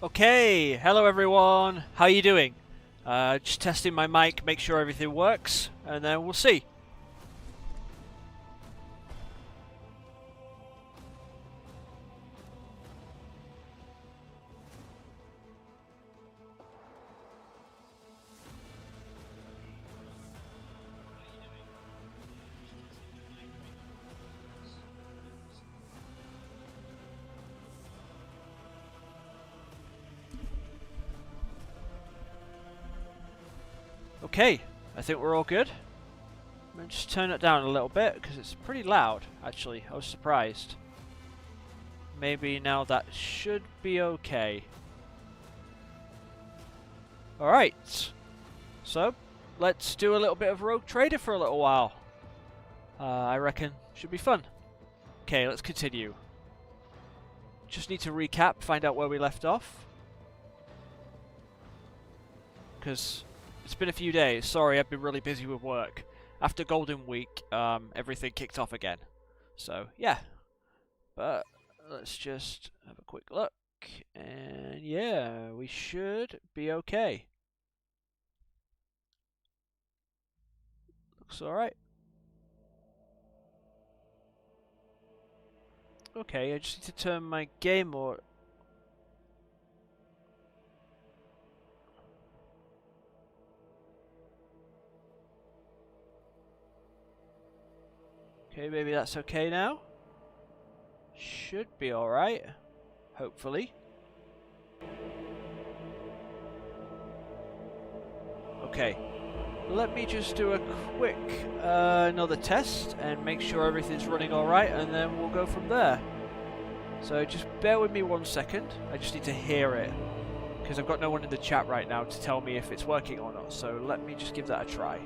Okay, hello everyone. How you doing? Just testing my mic, make sure everything works, and then we'll see. Okay, I think we're all good. I'm gonna just turn it down a little bit because it's pretty loud. Actually, I was surprised. Maybe now that should be okay. Alright, so let's do a little bit of Rogue Trader for a little while. I reckon should be fun. Okay, let's continue. Just need to recap, find out where we left off. Because it's been a few days. Sorry, I've been really busy with work. After Golden Week, everything kicked off again. So, yeah. But let's just have a quick look. And yeah, we should be okay. Looks alright. Okay, I just need to turn my game mode. Okay, maybe that's okay now. Should be alright. Hopefully. Okay. Let me just do a quick another test and make sure everything's running alright, and then we'll go from there. So just bear with me 1 second. I just need to hear it, because I've got no one in the chat right now to tell me if it's working or not. So let me just give that a try.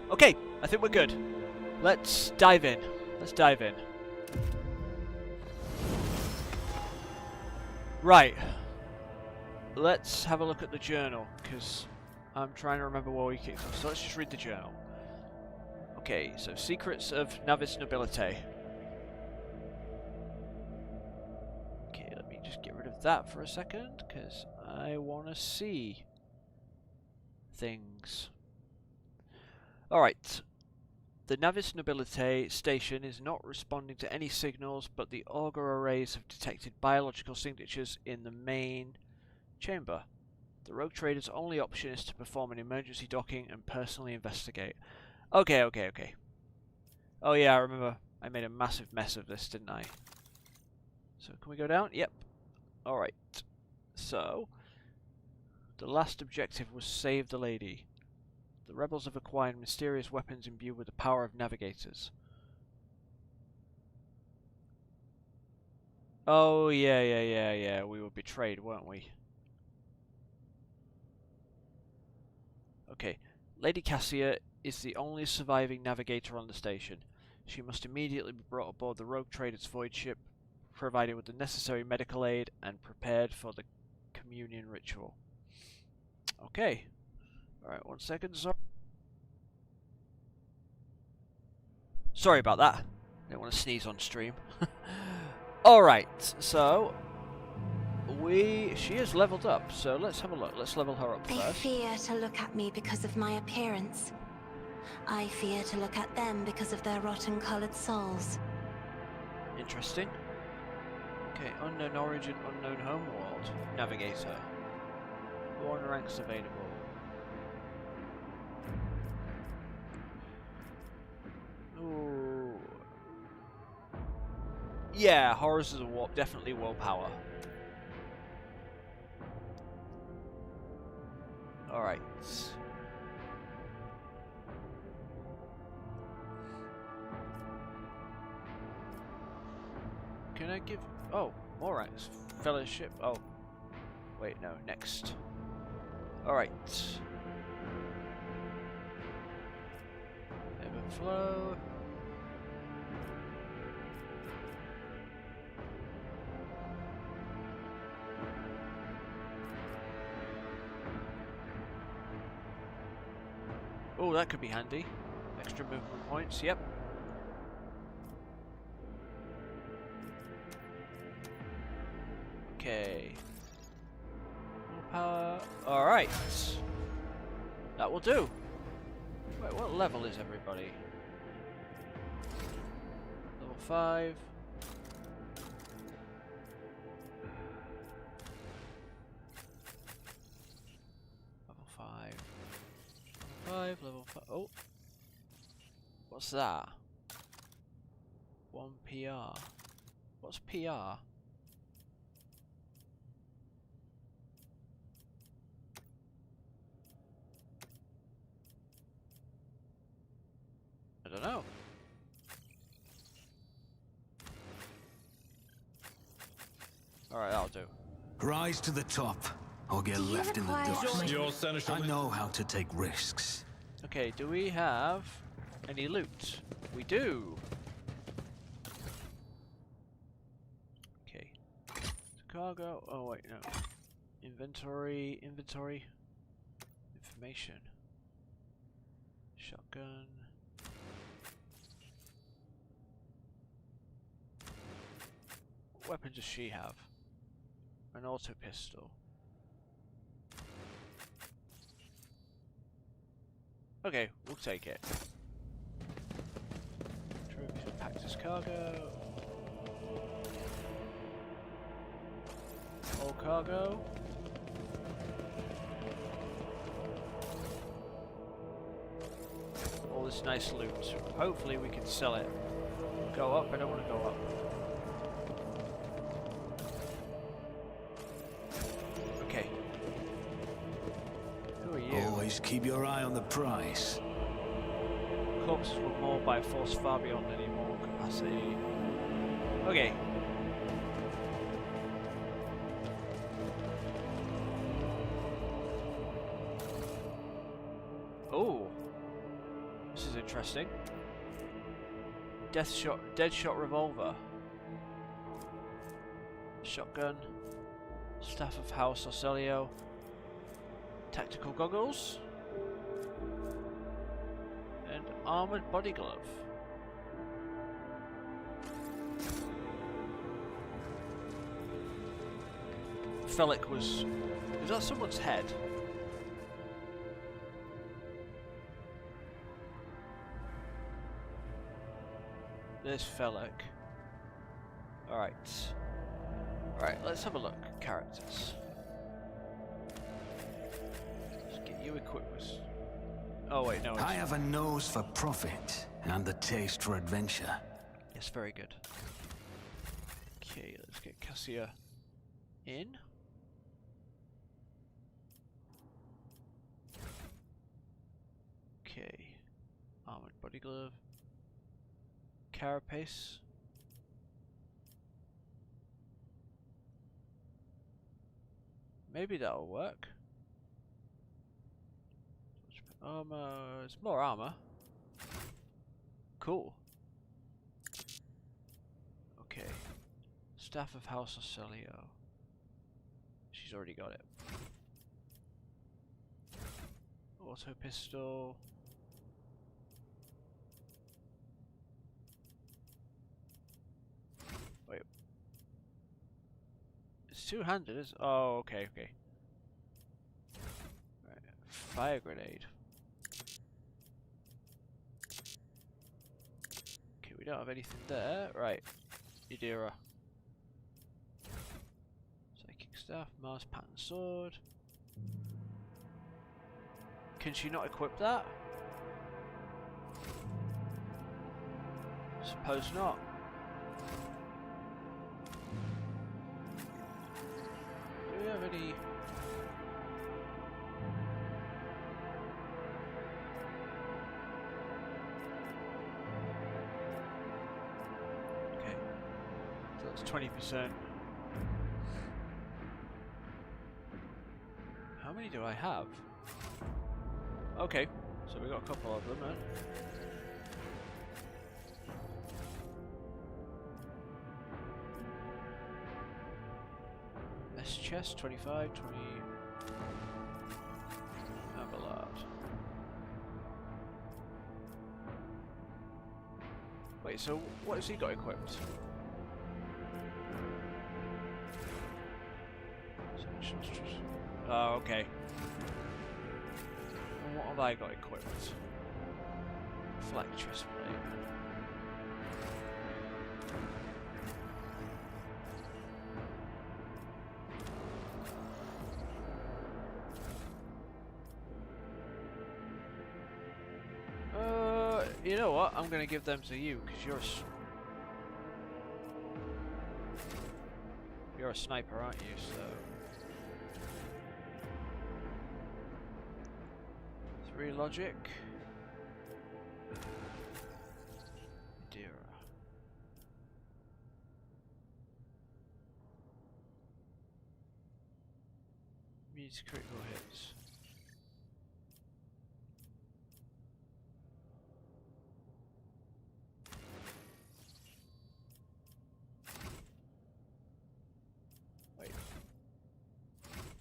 Okay, I think we're good. Let's dive in. Let's dive in. Right. Let's have a look at the journal, because I'm trying to remember where we kicked off. So let's just read the journal. Okay, so Secrets of Navis Nobility. Okay, let me just get rid of that for a second, because I want to see things. Alright. The Navis Nobility station is not responding to any signals, but the auger arrays have detected biological signatures in the main chamber. The Rogue Trader's only option is to perform an emergency docking and personally investigate. Okay. Oh yeah, I remember I made a massive mess of this, didn't I? So, can we go down? Yep. Alright. So, the last objective was save the lady. The rebels have acquired mysterious weapons imbued with the power of navigators. Oh, yeah. We were betrayed, weren't we? Okay. Lady Cassia is the only surviving navigator on the station. She must immediately be brought aboard the Rogue Trader's void ship, provided with the necessary medical aid, and prepared for the communion ritual. Okay. Alright, 1 second. Sorry about that. I didn't want to sneeze on stream. Alright, so she is leveled up, so let's have a look. Let's level her up first. They fear to look at me because of my appearance. I fear to look at them because of their rotten-coloured souls. Interesting. Okay, unknown origin, unknown homeworld. Navigator. 1 ranks available. Ooh. Yeah, horrors is a warp, definitely willpower. Alright. Can I give... Oh, alright. Fellowship. Oh. Wait, no. Next. Alright. Ebb and flow. Oh, that could be handy. Extra movement points, yep. Okay. More power. Alright. That will do. Wait, what level is everybody? Level 5. Level 5. Level 5. Oh. What's that? 1 PR. What's PR? I don't know. Alright, that'll do. Rise to the top, or get left in the dust. I know how to take risks. Okay, do we have any loot? We do! Okay. Cargo. Oh, wait, no. Inventory. Information. Shotgun. What weapon does she have? An auto pistol. Okay, we'll take it. Trophies packed as cargo. All cargo. All this nice loot. Hopefully we can sell it. Go up, I don't want to go up. Okay. Who are you? Always keep your eye on the prize. Corpses were mauled by a force far beyond any more capacity. Okay. Oh. This is interesting. Dead shot revolver. Shotgun. Staff of House Orcelio. Tactical goggles. And armored body glove. Felic was... Is that someone's head? There's Felic. Alright. Alright, let's have a look. Characters. Let's get you equipped with... Oh wait, no. I have a nose for profit and the taste for adventure. Yes, very good. Okay, let's get Cassia in. Okay. Armored body glove. Carapace. Maybe that'll work. Armor. It's more armor. Cool. Okay. Staff of House Orcelio. She's already got it. Auto pistol. Wait. It's two-handed, is... Oh, okay, okay. Right. Fire grenade. Okay, we don't have anything there. Right. Idira. Psychic staff, Mars pattern sword. Can she not equip that? Suppose not. Do we have any... Okay. So that's 20%. How many do I have? Okay, so we got a couple of them then. S chest 25, 20. Abelard. Wait, so what has he got equipped? Oh, okay. And what have I got equipped? Flectress blade. You know what? I'm gonna give them to you because you're a sniper, aren't you? So 3 logic. Dear. Means critical hits.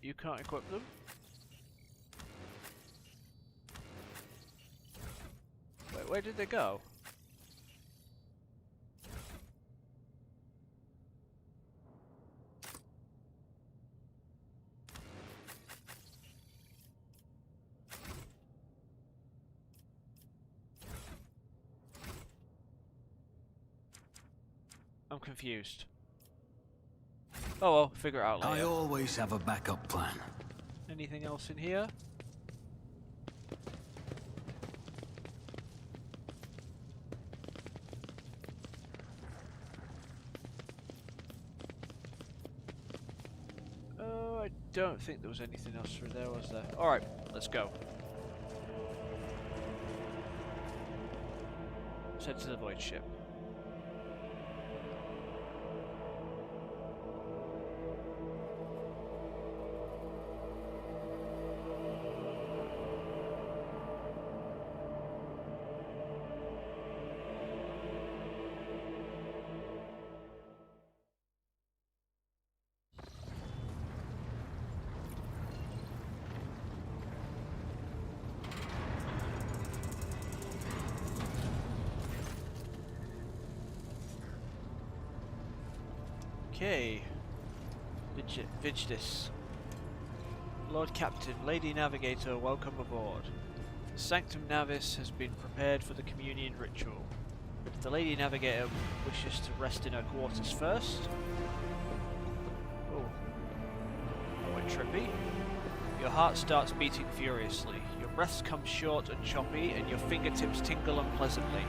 You can't equip them? Wait, where did they go? I'm confused. Oh well, figure it out later. I always have a backup plan. Anything else in here? Oh, I don't think there was anything else through there, was there? Alright, let's go. Let's head to the void ship. Okay. Vigdis. Lord Captain, Lady Navigator, welcome aboard. The Sanctum Navis has been prepared for the communion ritual. If the Lady Navigator wishes to rest in her quarters first... Oh. That went trippy. Your heart starts beating furiously. Your breaths come short and choppy, and your fingertips tingle unpleasantly.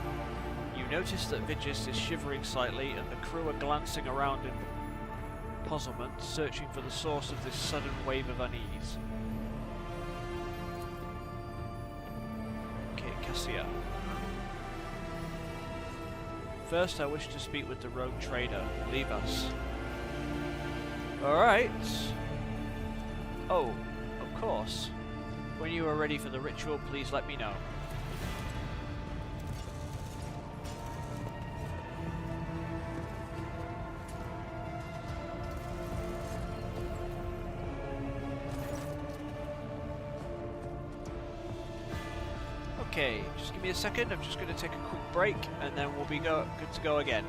You notice that Vigdis is shivering slightly, and the crew are glancing around in puzzlement, searching for the source of this sudden wave of unease. Okay, Cassia. First, I wish to speak with the rogue trader. Leave us. Alright. Oh, of course. When you are ready for the ritual, please let me know. Okay, just give me a second. I'm just going to take a quick break, and then we'll be good to go again.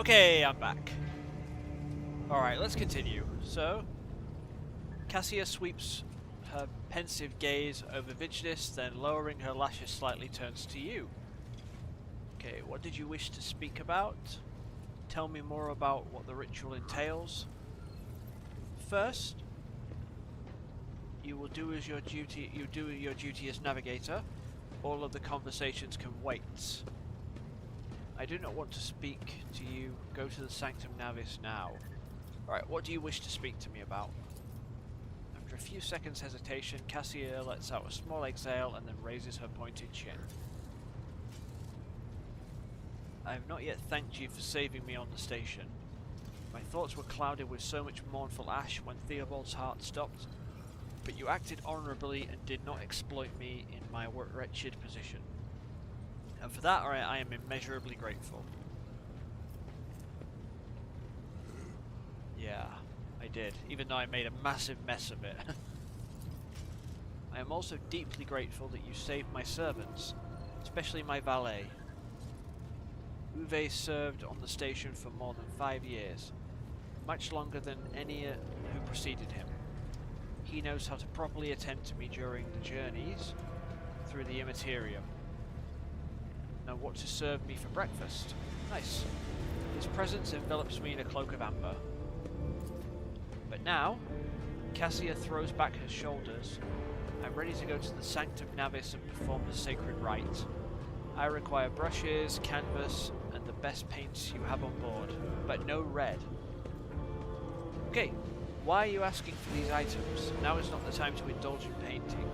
Okay, I'm back. Alright, let's continue. So, Cassia sweeps her pensive gaze over Vigidus, then lowering her lashes slightly turns to you. Okay, what did you wish to speak about? Tell me more about what the ritual entails. First, you will do as your duty. You do your duty as navigator. All of the conversations can wait. I do not want to speak to you. Go to the Sanctum Navis now. Alright, what do you wish to speak to me about? After a few seconds hesitation, Cassia lets out a small exhale and then raises her pointed chin. I have not yet thanked you for saving me on the station. My thoughts were clouded with so much mournful ash when Theobald's heart stopped, but you acted honourably and did not exploit me in my wretched position. And for that I am immeasurably grateful. Yeah, I did, even though I made a massive mess of it. I am also deeply grateful that you saved my servants, especially my valet. Uwe served on the station for more than 5 years, much longer than any who preceded him. He knows how to properly attend to me during the journeys through the Immaterium. Know what to serve me for breakfast. Nice. His presence envelops me in a cloak of amber. But now, Cassia throws back her shoulders. I'm ready to go to the Sanctum Navis and perform the sacred rite. I require brushes, canvas, and the best paints you have on board, but no red. Okay, why are you asking for these items? Now is not the time to indulge in painting.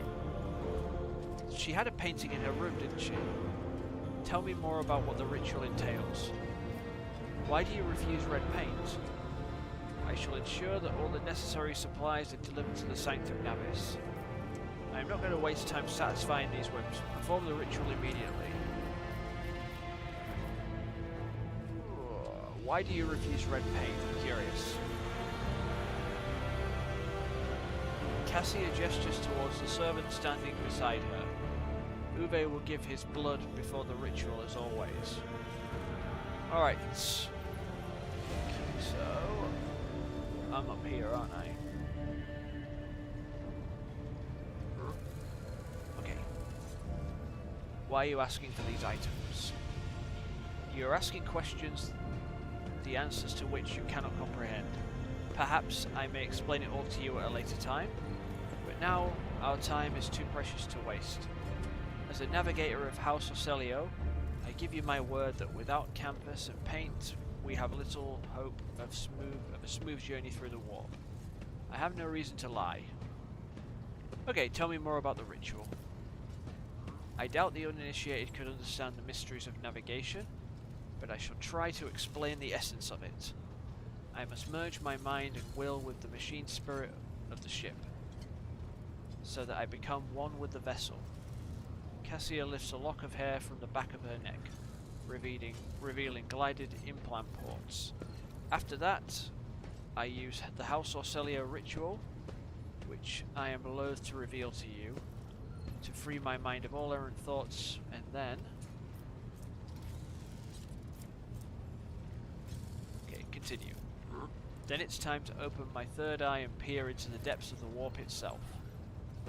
She had a painting in her room, didn't she? Tell me more about what the ritual entails. Why do you refuse red paint? I shall ensure that all the necessary supplies are delivered to the Sanctum Navis. I am not going to waste time satisfying these whims. Perform the ritual immediately. Why do you refuse red paint? I'm curious. Cassia gestures towards the servant standing beside her. Uwe will give his blood before the ritual as always. Alright. Okay, so I'm up here, aren't I? Okay. Why are you asking for these items? You're asking questions, the answers to which you cannot comprehend. Perhaps I may explain it all to you at a later time, but now our time is too precious to waste. As a navigator of House Orselio, I give you my word that without canvas and paint, we have little hope of a smooth journey through the warp. I have no reason to lie. Okay, tell me more about the ritual. I doubt the uninitiated could understand the mysteries of navigation, but I shall try to explain the essence of it. I must merge my mind and will with the machine spirit of the ship, so that I become one with the vessel. Cassia lifts a lock of hair from the back of her neck, revealing glided implant ports. After that, I use the House Orselio ritual, which I am loath to reveal to you, to free my mind of all errant thoughts, and then... Okay, continue. Then it's time to open my third eye and peer into the depths of the warp itself.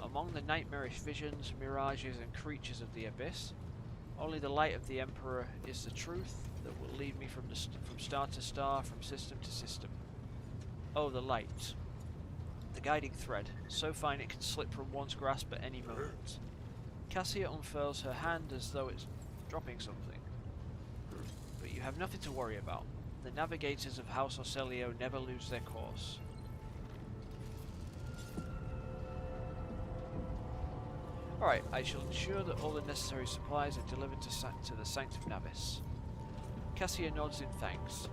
Among the nightmarish visions, mirages, and creatures of the abyss, only the light of the Emperor is the truth that will lead me from star to star, from system to system. Oh, the light. The guiding thread, so fine it can slip from one's grasp at any moment. Cassia unfurls her hand as though it's dropping something. But you have nothing to worry about. The navigators of House Orselio never lose their course. Alright, I shall ensure that all the necessary supplies are delivered to the Sanctum Navis. Cassia nods in thanks.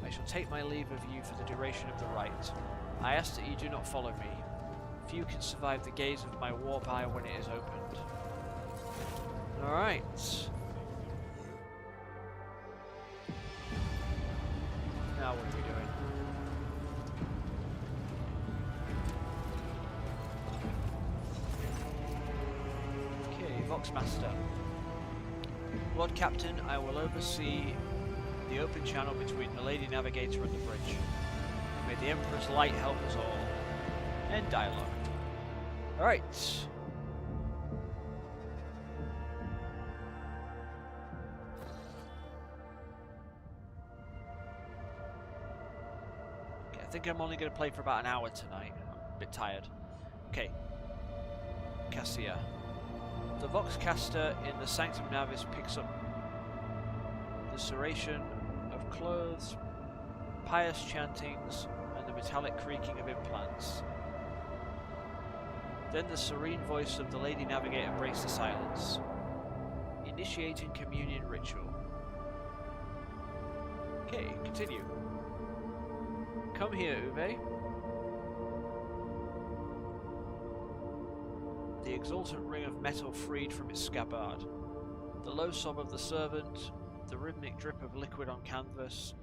I shall take my leave of you for the duration of the rite. I ask that you do not follow me. Few can survive the gaze of my warp eye when it is opened. Alright. Now what are we doing? Okay, Voxmaster. Lord Captain, I will oversee the open channel between the Lady Navigator and the bridge. May the Emperor's light help us all. End dialogue. Alright. Okay, I think I'm only going to play for about an hour tonight. I'm a bit tired. Okay. Cassia. The Voxcaster in the Sanctum Navis picks up the serration of clothes, pious chantings, and the metallic creaking of implants. Then the serene voice of the Lady Navigator breaks the silence, initiating communion ritual. Okay, continue. Come here, Uwe. The exultant ring of metal freed from its scabbard, the low sob of the servant, the rhythmic drip of liquid on canvas,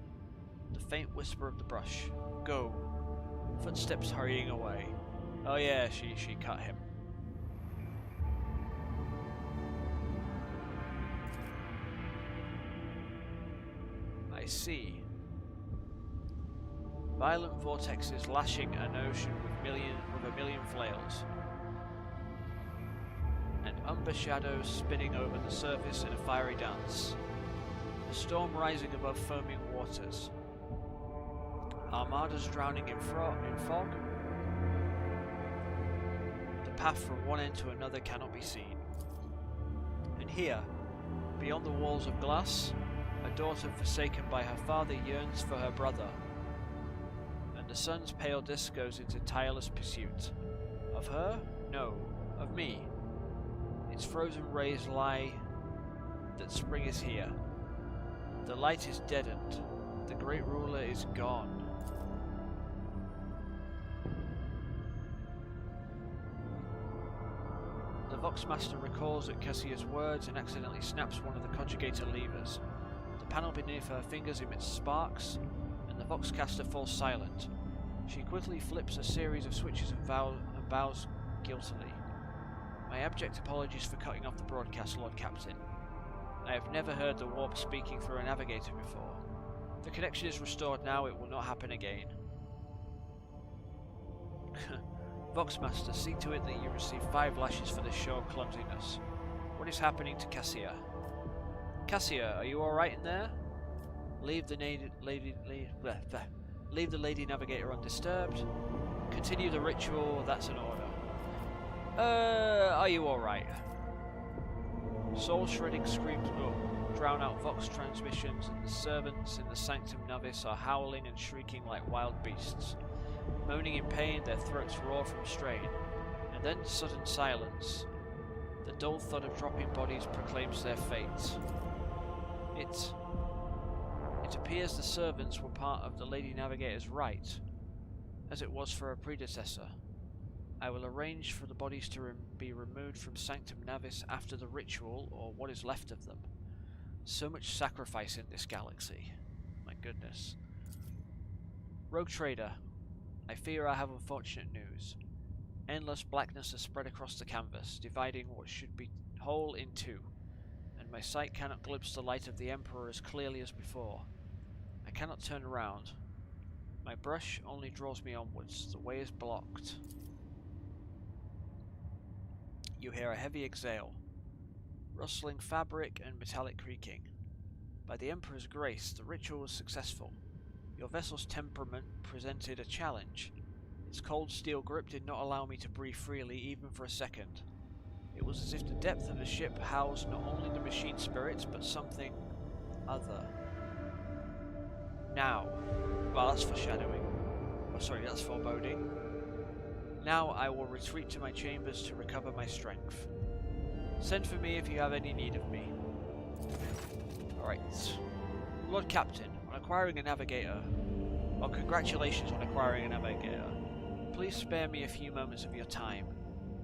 the faint whisper of the brush. Go. Footsteps hurrying away. Oh yeah, she cut him. I see. Violent vortexes lashing an ocean with a million flails. And umber shadows spinning over the surface in a fiery dance. A storm rising above foaming waters. Armadas drowning in fog. The path from one end to another cannot be seen. And here, beyond the walls of glass, a daughter forsaken by her father yearns for her brother. And the sun's pale disk goes into tireless pursuit. Of her? No, of me. Its frozen rays lie that spring is here. The light is deadened. The great ruler is gone. The Voxmaster recalls at Cassia's words and accidentally snaps one of the conjugator levers. The panel beneath her fingers emits sparks, and the Voxcaster falls silent. She quickly flips a series of switches and bows guiltily. My abject apologies for cutting off the broadcast, Lord Captain. I have never heard the warp speaking through a navigator before. The connection is restored now, it will not happen again. Voxmaster, see to it that you receive 5 lashes for this show of clumsiness. What is happening to Cassia? Cassia, are you alright in there? Leave the Lady Navigator undisturbed. Continue the ritual, that's an order. Are you alright? Soul-shredding screams drown out Vox transmissions, and the servants in the Sanctum Navis are howling and shrieking like wild beasts. Moaning in pain, their throats roar from strain, and then sudden silence. The dull thud of dropping bodies proclaims their fate. It appears the servants were part of the Lady Navigator's rite, as it was for her predecessor. I will arrange for the bodies to be removed from Sanctum Navis after the ritual, or what is left of them. So much sacrifice in this galaxy. My goodness. Rogue Trader, I fear I have unfortunate news. Endless blackness has spread across the canvas, dividing what should be whole in two, and my sight cannot glimpse the light of the Emperor as clearly as before. I cannot turn around. My brush only draws me onwards. The way is blocked. You hear a heavy exhale, rustling fabric and metallic creaking. By the Emperor's grace, the ritual was successful. Your vessel's temperament presented a challenge. Its cold steel grip did not allow me to breathe freely even for a second. It was as if the depth of the ship housed not only the machine spirits, but something other. Now, well, that's foreshadowing. Oh, sorry, that's foreboding. Now I will retreat to my chambers to recover my strength. Send for me if you have any need of me. Alright. Lord Captain, on acquiring a navigator... Well, congratulations on acquiring a navigator. Please spare me a few moments of your time,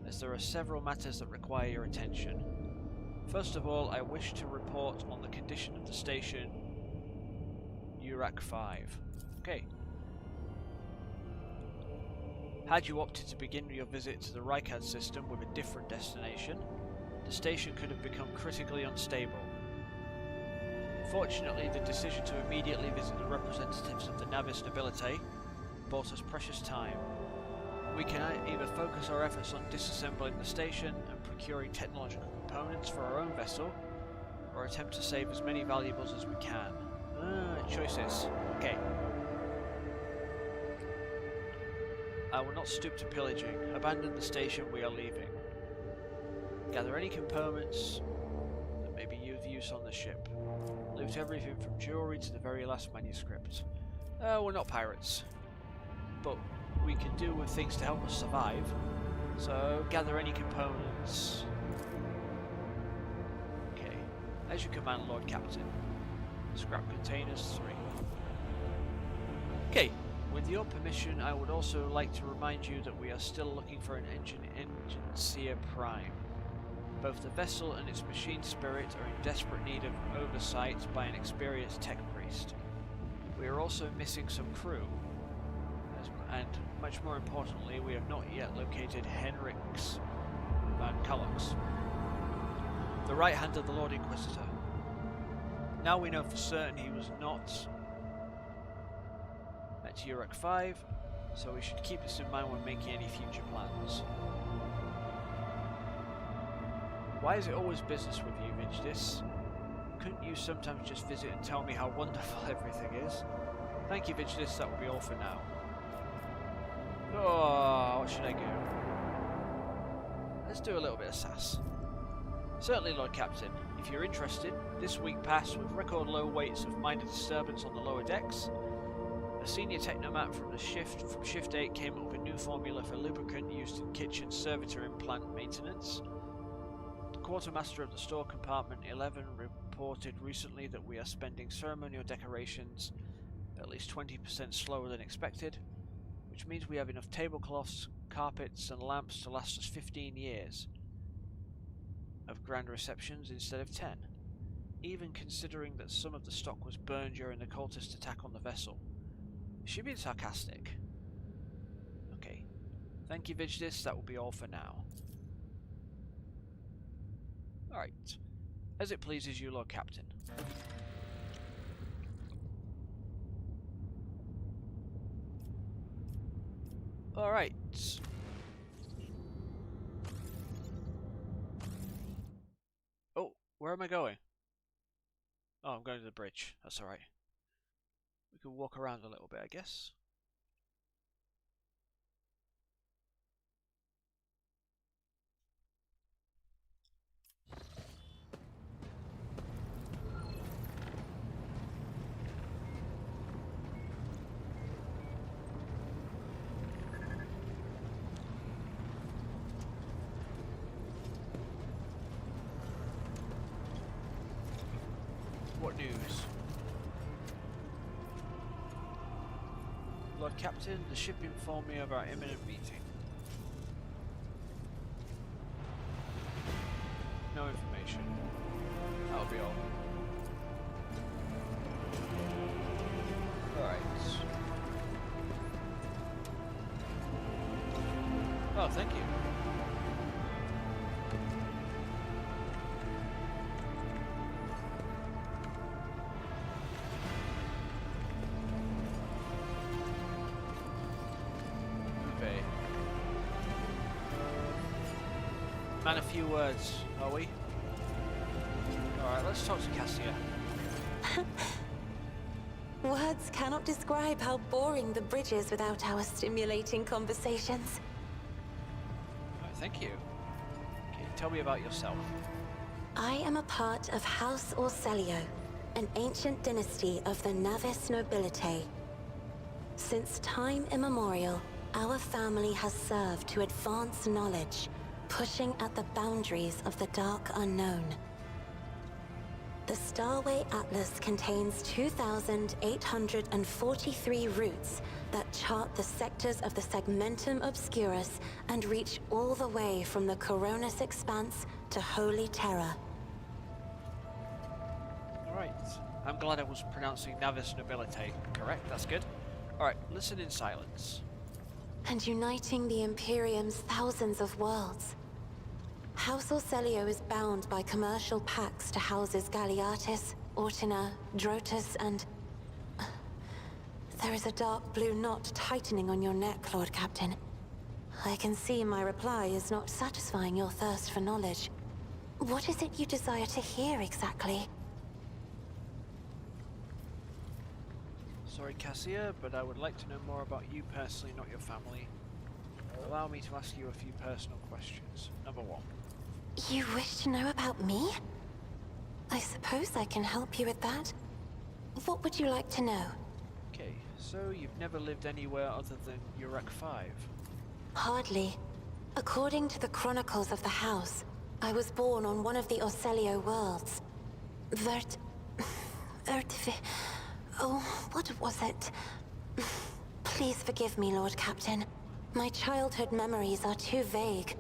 as there are several matters that require your attention. First of all, I wish to report on the condition of the station Urak 5. Okay. Had you opted to begin your visit to the Rykad system with a different destination, the station could have become critically unstable. Fortunately, the decision to immediately visit the representatives of the Navis Nobility bought us precious time. We can either focus our efforts on disassembling the station and procuring technological components for our own vessel, or attempt to save as many valuables as we can. Choices. Okay. I will not stoop to pillaging. Abandon the station, we are leaving. Gather any components that may be of use on the ship. Loot everything from jewelry to the very last manuscript. We're not pirates, but we can do with things to help us survive. So gather any components. Okay. As you command, Lord Captain. Scrap containers 3. Okay. With your permission, I would also like to remind you that we are still looking for an Engineer Prime. Both the vessel and its machine spirit are in desperate need of oversight by an experienced tech priest. We are also missing some crew, and much more importantly, we have not yet located Henriks van Kallox, the right hand of the Lord Inquisitor. Now we know for certain he was not at Uruk 5, so we should keep this in mind when making any future plans. Why is it always business with you, Vigdis? Couldn't you sometimes just visit and tell me how wonderful everything is? Thank you, Vigdis, that will be all for now. Oh, what should I do? Let's do a little bit of sass. Certainly, Lord Captain. If you're interested, this week passed with record low rates of minor disturbance on the lower decks. A senior technomat from Shift 8 came up with a new formula for lubricant used in kitchen servitor and plant maintenance. The quartermaster of the store compartment 11 reported recently that we are spending ceremonial decorations at least 20% slower than expected, which means we have enough tablecloths, carpets and lamps to last us 15 years of grand receptions instead of 10, even considering that some of the stock was burned during the cultist attack on the vessel. Is she being sarcastic? Okay. Thank you, Vigdis, that will be all for now. Alright. As it pleases you, Lord Captain. Alright. Oh, where am I going? Oh, I'm going to the bridge. That's alright. We can walk around a little bit, I guess. What news? Lord Captain, the ship informed me of our imminent meeting. No information. That'll be all. Alright. Oh, thank you. Man, a few words, are we? Alright, let's talk to Cassia. Words cannot describe how boring the bridge is without our stimulating conversations. Alright, thank you. Okay, tell me about yourself. I am a part of House Orselio, an ancient dynasty of the Navis Nobility. Since time immemorial, our family has served to advance knowledge, pushing at the boundaries of the dark unknown. The Starway Atlas contains 2,843 routes that chart the sectors of the Segmentum Obscurus and reach all the way from the Coronis Expanse to Holy Terra. Alright, I'm glad I was pronouncing Navis Nobility correct, that's good. Alright, listen in silence. And uniting the Imperium's thousands of worlds. House Orselio is bound by commercial pacts to houses Galeatis, Ortina, Drotus, and... There is a dark blue knot tightening on your neck, Lord Captain. I can see my reply is not satisfying your thirst for knowledge. What is it you desire to hear exactly? Sorry, Cassia, but I would like to know more about you personally, not your family. Allow me to ask you a few personal questions. Number 1. You wish to know about me? I suppose I can help you with that. What would you like to know? Okay, so you've never lived anywhere other than Urek 5? Hardly. According to the chronicles of the house, I was born on one of the Orcelio worlds. Oh, what was it? Please forgive me, Lord Captain. My childhood memories are too vague.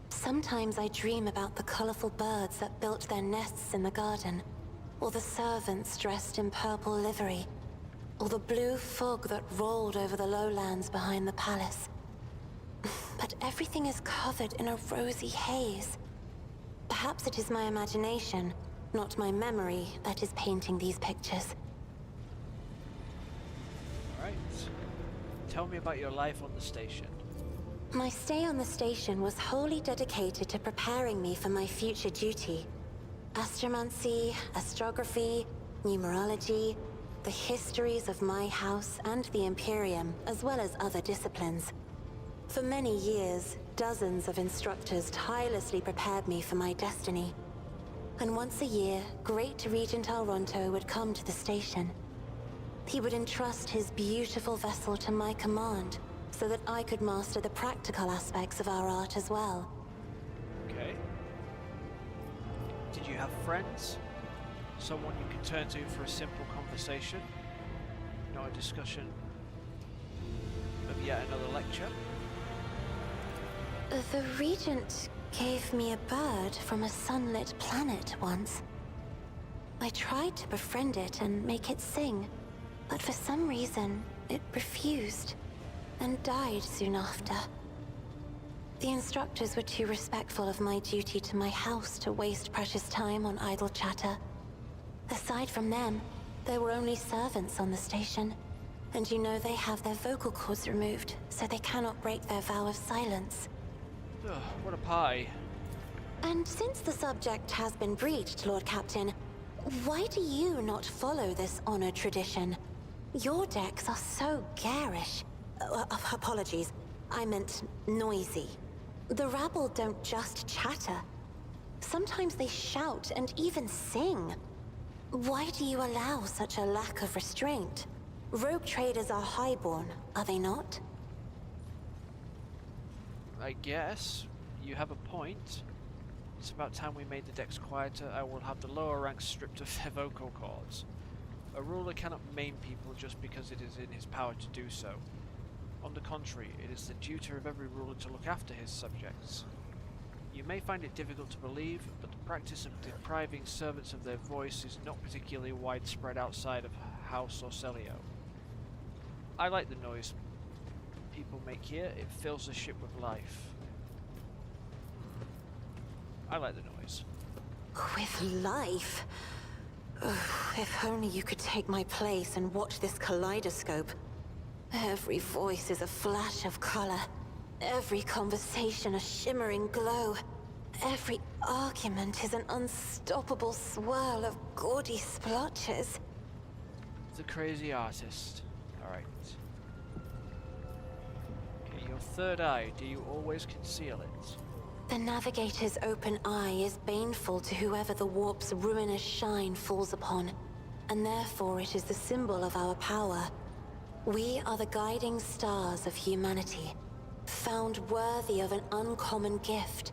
Sometimes I dream about the colorful birds that built their nests in the garden, or the servants dressed in purple livery, or the blue fog that rolled over the lowlands behind the palace. But everything is covered in a rosy haze. Perhaps it is my imagination, not my memory, that is painting these pictures. Alright. Tell me about your life on the station. My stay on the station was wholly dedicated to preparing me for my future duty. Astromancy, astrography, numerology, the histories of my house and the Imperium, as well as other disciplines. For many years, dozens of instructors tirelessly prepared me for my destiny. And once a year, Great Regent Alronto would come to the station. He would entrust his beautiful vessel to my command, so that I could master the practical aspects of our art as well. Okay. Did you have friends? Someone you could turn to for a simple conversation? Not a discussion of yet another lecture? The Regent gave me a bird from a sunlit planet once. I tried to befriend it and make it sing, but for some reason, it refused and died soon after. The instructors were too respectful of my duty to my house to waste precious time on idle chatter. Aside from them, there were only servants on the station, and you know they have their vocal cords removed, so they cannot break their vow of silence. Ugh, what a pie. And since the subject has been breached, Lord Captain, why do you not follow this honored tradition? Your decks are so garish. Apologies, I meant noisy. The rabble don't just chatter. Sometimes they shout and even sing. Why do you allow such a lack of restraint? Rogue traders are highborn, are they not? I guess. You have a point. It's about time we made the decks quieter. I will have the lower ranks stripped of their vocal cords. A ruler cannot maim people just because it is in his power to do so. On the contrary, it is the duty of every ruler to look after his subjects. You may find it difficult to believe, but the practice of depriving servants of their voice is not particularly widespread outside of House Orcelio. I like the noise people make here. It fills the ship with life. I like the noise. With life? Ugh, if only you could take my place and watch this kaleidoscope. Every voice is a flash of color. Every conversation a shimmering glow. Every argument is an unstoppable swirl of gaudy splotches. The crazy artist. Alright. Okay, your third eye, do you always conceal it? The Navigator's open eye is baneful to whoever the warp's ruinous shine falls upon, and therefore it is the symbol of our power. We are the guiding stars of humanity, found worthy of an uncommon gift,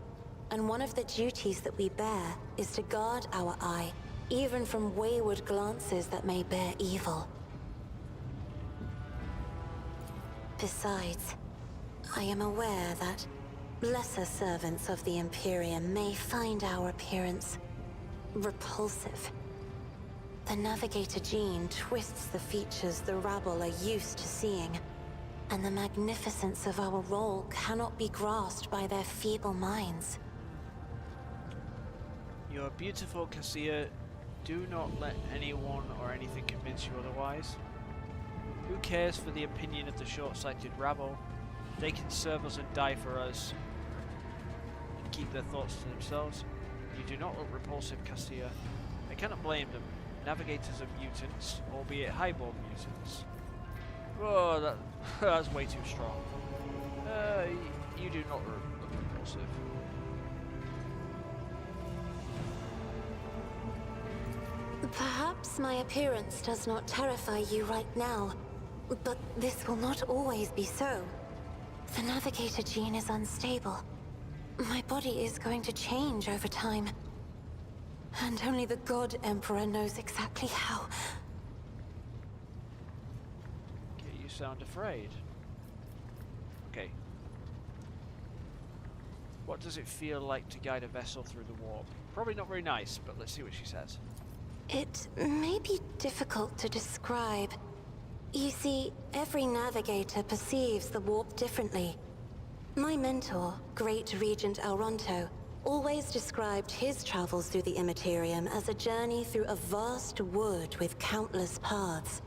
and one of the duties that we bear is to guard our eye, even from wayward glances that may bear evil. Besides, I am aware that lesser servants of the Imperium may find our appearance repulsive. The Navigator gene twists the features the rabble are used to seeing, and the magnificence of our role cannot be grasped by their feeble minds. You're beautiful, Cassia. Do not let anyone or anything convince you otherwise. Who cares for the opinion of the short-sighted rabble? They can serve us and die for us, and keep their thoughts to themselves. You do not look repulsive, Cassia. I cannot blame them. Navigators are mutants, albeit highborn mutants. Oh, that's way too strong. You do not look repulsive. Perhaps my appearance does not terrify you right now, but this will not always be so. The Navigator gene is unstable. My body is going to change over time. And only the God Emperor knows exactly how. Okay, you sound afraid. Okay. What does it feel like to guide a vessel through the warp? Probably not very nice, but let's see what she says. It may be difficult to describe. You see, every navigator perceives the warp differently. My mentor, Great Regent Alronto, always described his travels through the Immaterium as a journey through a vast wood with countless paths.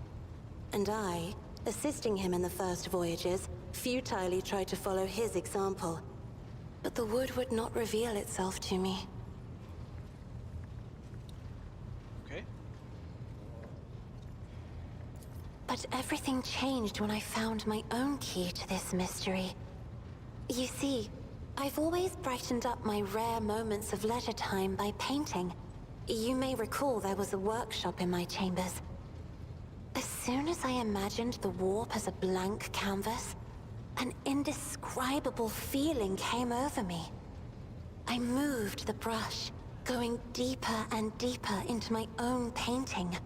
And I, assisting him in the first voyages, futilely tried to follow his example. But the wood would not reveal itself to me. Okay. But everything changed when I found my own key to this mystery. You see, I've always brightened up my rare moments of leisure time by painting. You may recall there was a workshop in my chambers. As soon as I imagined the warp as a blank canvas, an indescribable feeling came over me. I moved the brush, going deeper and deeper into my own painting.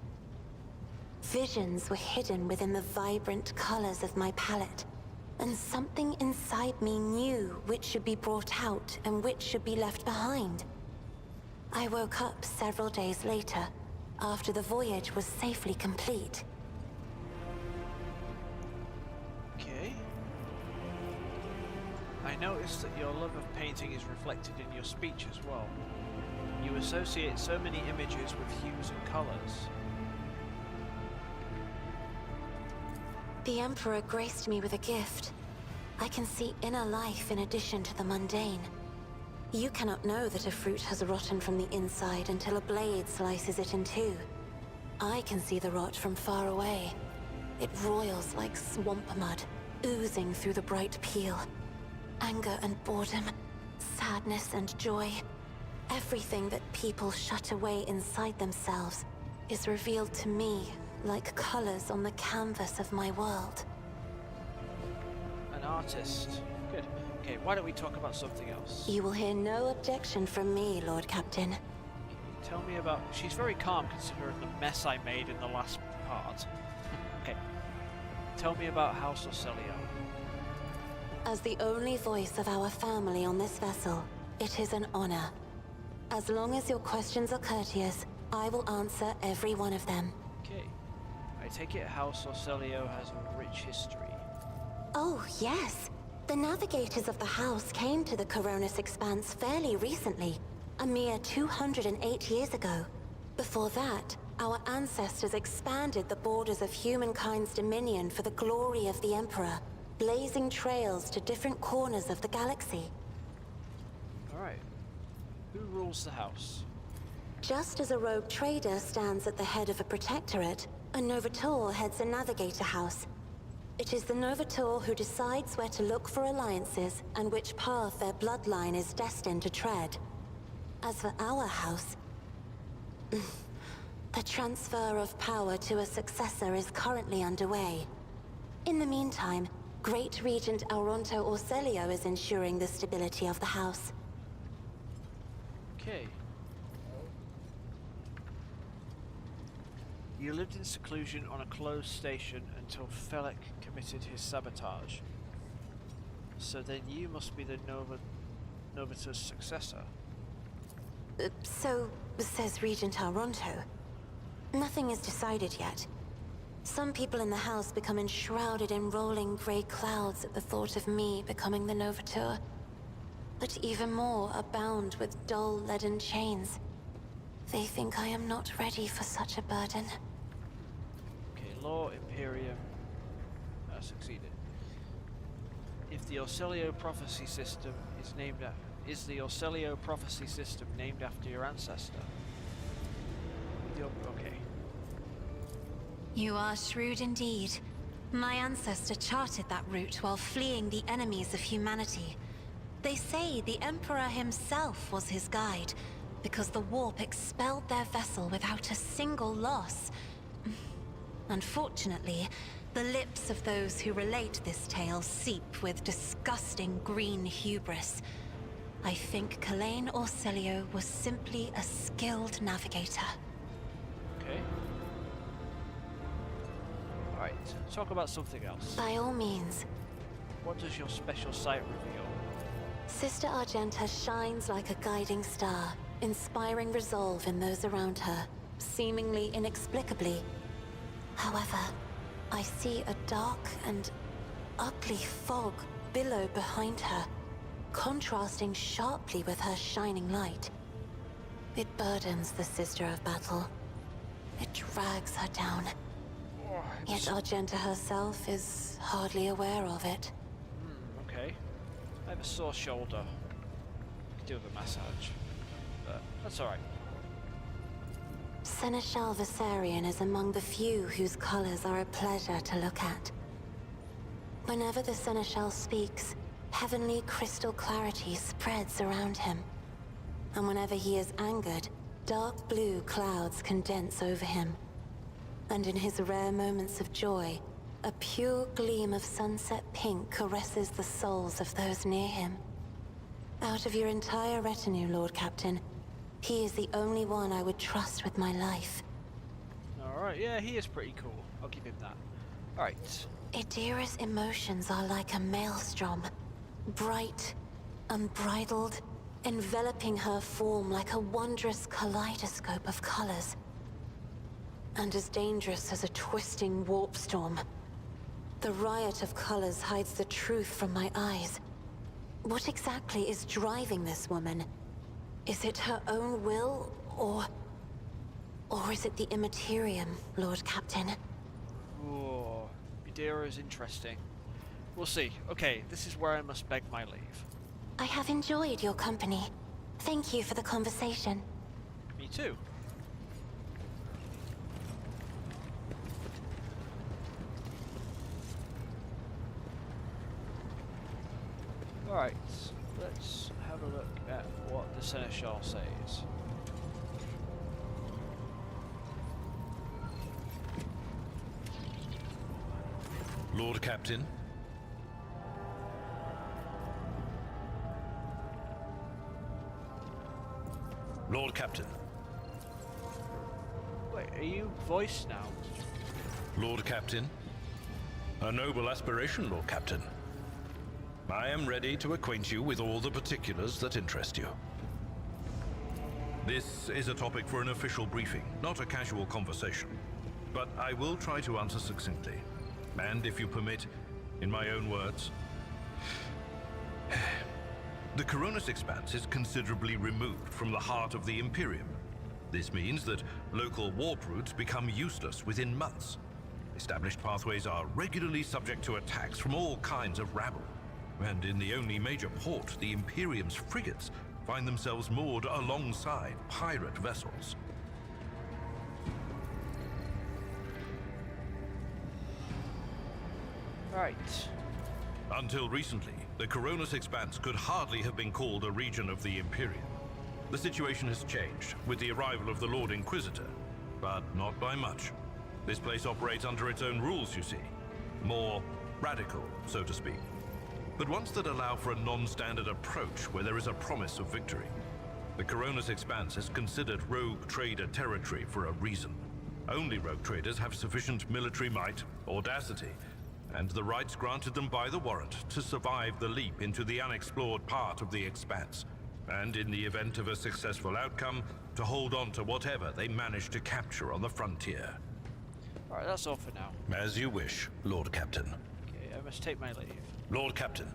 Visions were hidden within the vibrant colors of my palette, and something inside me knew which should be brought out and which should be left behind. I woke up several days later, after the voyage was safely complete. Okay. I noticed that your love of painting is reflected in your speech as well. You associate so many images with hues and colors. The Emperor graced me with a gift. I can see inner life in addition to the mundane. You cannot know that a fruit has rotten from the inside until a blade slices it in two. I can see the rot from far away. It roils like swamp mud, oozing through the bright peel. Anger and boredom, sadness and joy. Everything that people shut away inside themselves is revealed to me like colors on the canvas of my world. An artist. Good. Okay, why don't we talk about something else? You will hear no objection from me, Lord Captain. Can you tell me about... She's very calm considering the mess I made in the last part. Okay. Tell me about House Orcelio. As the only voice of our family on this vessel, it is an honor. As long as your questions are courteous, I will answer every one of them. Okay. I take it House Orcelio has a rich history. Oh, yes. The navigators of the house came to the Coronis Expanse fairly recently, a mere 208 years ago. Before that, our ancestors expanded the borders of humankind's dominion for the glory of the Emperor, blazing trails to different corners of the galaxy. Alright. Who rules the house? Just as a rogue trader stands at the head of a protectorate, a Novator heads a navigator house. It is the Novator who decides where to look for alliances and which path their bloodline is destined to tread. As for our house, the transfer of power to a successor is currently underway. In the meantime, Great Regent Alronto Orcelio is ensuring the stability of the house. Okay. You lived in seclusion on a closed station until Felek committed his sabotage. So then you must be the Novator's successor. So says Regent Alronto. Nothing is decided yet. Some people in the house become enshrouded in rolling grey clouds at the thought of me becoming the Novator. But even more are bound with dull leaden chains. They think I am not ready for such a burden. Okay, Law Imperium succeeded. If the Orselio prophecy system is the Orselio prophecy system named after your ancestor? Okay. You are shrewd indeed. My ancestor charted that route while fleeing the enemies of humanity. They say the Emperor himself was his guide, because the warp expelled their vessel without a single loss. Unfortunately, the lips of those who relate this tale seep with disgusting green hubris. I think Kalain Orselio was simply a skilled navigator. Okay. Alright, talk about something else. By all means. What does your special sight reveal? Sister Argenta shines like a guiding star, inspiring resolve in those around her, seemingly inexplicably. However, I see a dark and ugly fog billow behind her, contrasting sharply with her shining light. It burdens the Sister of Battle. It drags her down. Yet Argenta herself is hardly aware of it. Okay. I have a sore shoulder. Could do with a massage. But that's alright. Seneschal Viserion is among the few whose colors are a pleasure to look at. Whenever the Seneschal speaks, heavenly crystal clarity spreads around him. And whenever he is angered, dark blue clouds condense over him. And in his rare moments of joy, a pure gleam of sunset pink caresses the souls of those near him. Out of your entire retinue, Lord Captain, he is the only one I would trust with my life. Alright, yeah, he is pretty cool. I'll give him that. Alright. Idira's emotions are like a maelstrom. Bright, unbridled, enveloping her form like a wondrous kaleidoscope of colors. And as dangerous as a twisting warp storm. The riot of colors hides the truth from my eyes. What exactly is driving this woman? Is it her own will, or is it the Immaterium, Lord Captain? Oh, Idira is interesting. We'll see. Okay, this is where I must beg my leave. I have enjoyed your company. Thank you for the conversation. Me too. Alright, let's have a look at what the Seneschal says. Lord Captain. Lord Captain. Wait, are you voiced now? Lord Captain. A noble aspiration, Lord Captain. I am ready to acquaint you with all the particulars that interest you. This is a topic for an official briefing, not a casual conversation. But I will try to answer succinctly. And if you permit, in my own words. The Coronis Expanse is considerably removed from the heart of the Imperium. This means that local warp routes become useless within months. Established pathways are regularly subject to attacks from all kinds of rabble. And in the only major port, the Imperium's frigates find themselves moored alongside pirate vessels. Right. Until recently, the Coronis Expanse could hardly have been called a region of the Imperium. The situation has changed with the arrival of the Lord Inquisitor, but not by much. This place operates under its own rules, you see. More radical, so to speak. But ones that allow for a non-standard approach where there is a promise of victory. The Coronis Expanse is considered rogue trader territory for a reason. Only rogue traders have sufficient military might, audacity, and the rights granted them by the warrant to survive the leap into the unexplored part of the Expanse, and in the event of a successful outcome, to hold on to whatever they manage to capture on the frontier. Alright, that's all for now. As you wish, Lord Captain. Okay, I must take my leave. Lord Captain.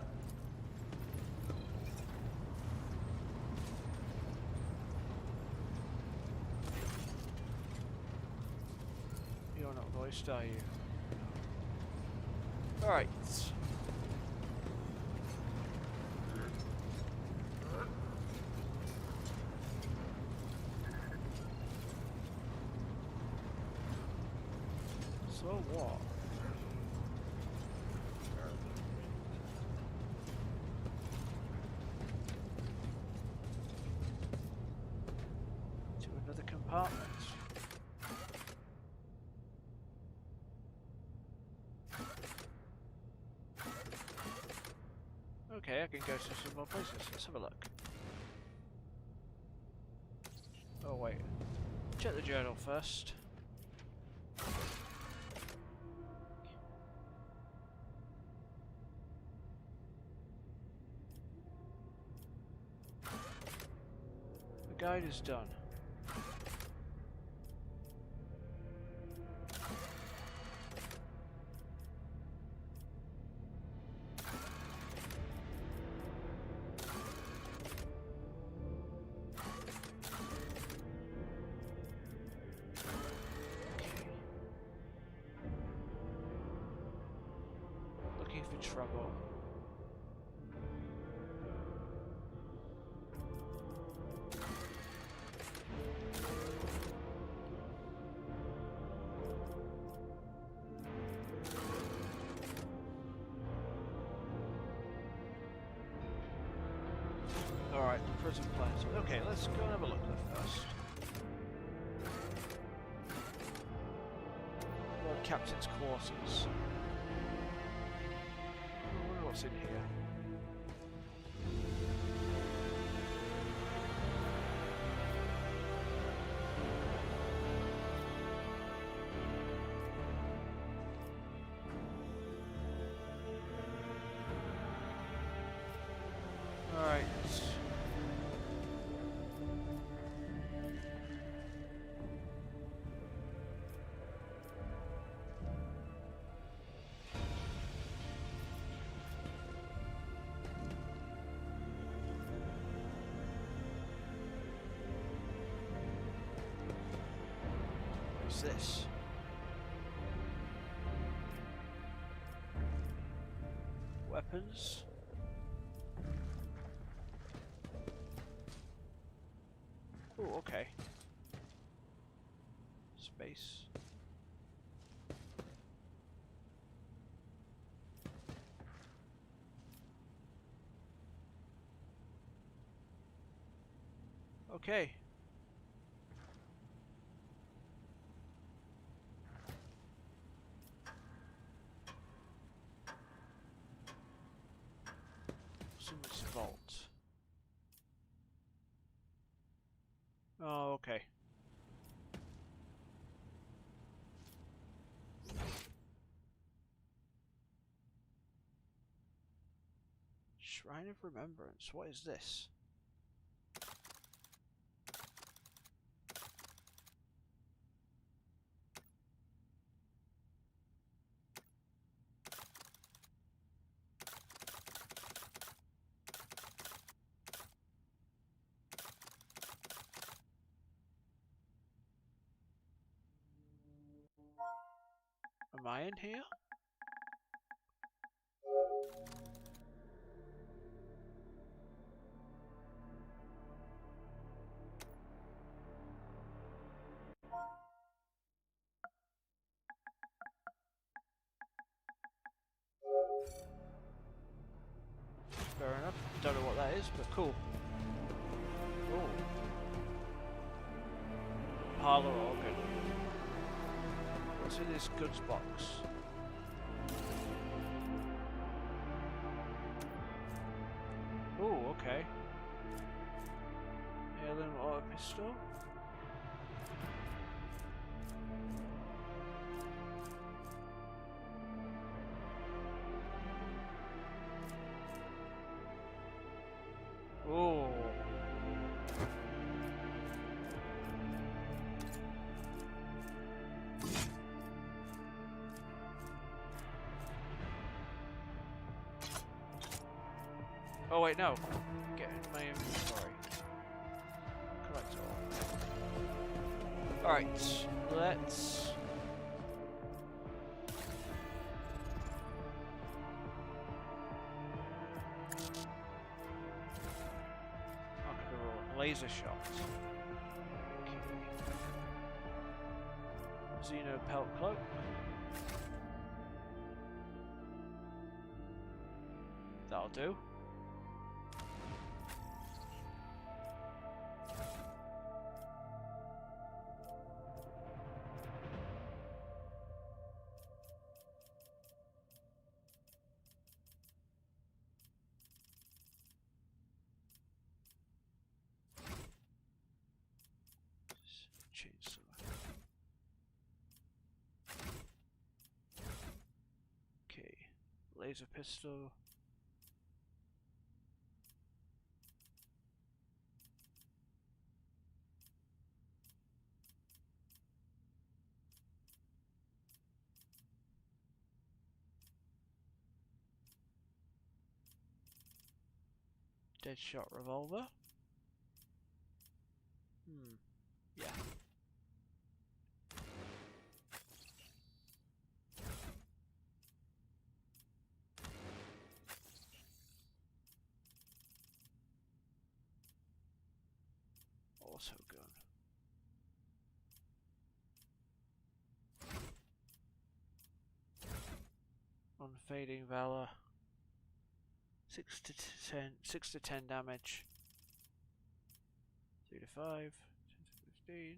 novelist, are you? Alright. So what? To another compartment. Okay, I can go to some more places. Let's have a look. Oh wait. Check the journal first. The guide is done. Looking for trouble. Alright, the prison plans. Okay, let's go and have a look at that first. Lord Captain's quarters. I wonder what's in here. Alright. What's this? Weapons? Oh, okay. Space. Okay. Someone's vault. Oh, okay. Shrine of Remembrance. What is this? Am I in here? Fair enough. Don't know what that is, but cool. Oh. Parlor organ. What's in this goods box? Oh, okay. Heirloom auto pistol. Oh. Oh wait, no. Get in my inventory. Collect all. Alright, let's laser shot. Okay. Xeno pelt cloak. That'll do. Chainsaw. Okay, laser pistol. Deadshot revolver. Yeah. Also gun. Unfading valor. 6 to 10 damage. 3 to 5. 10 to 15.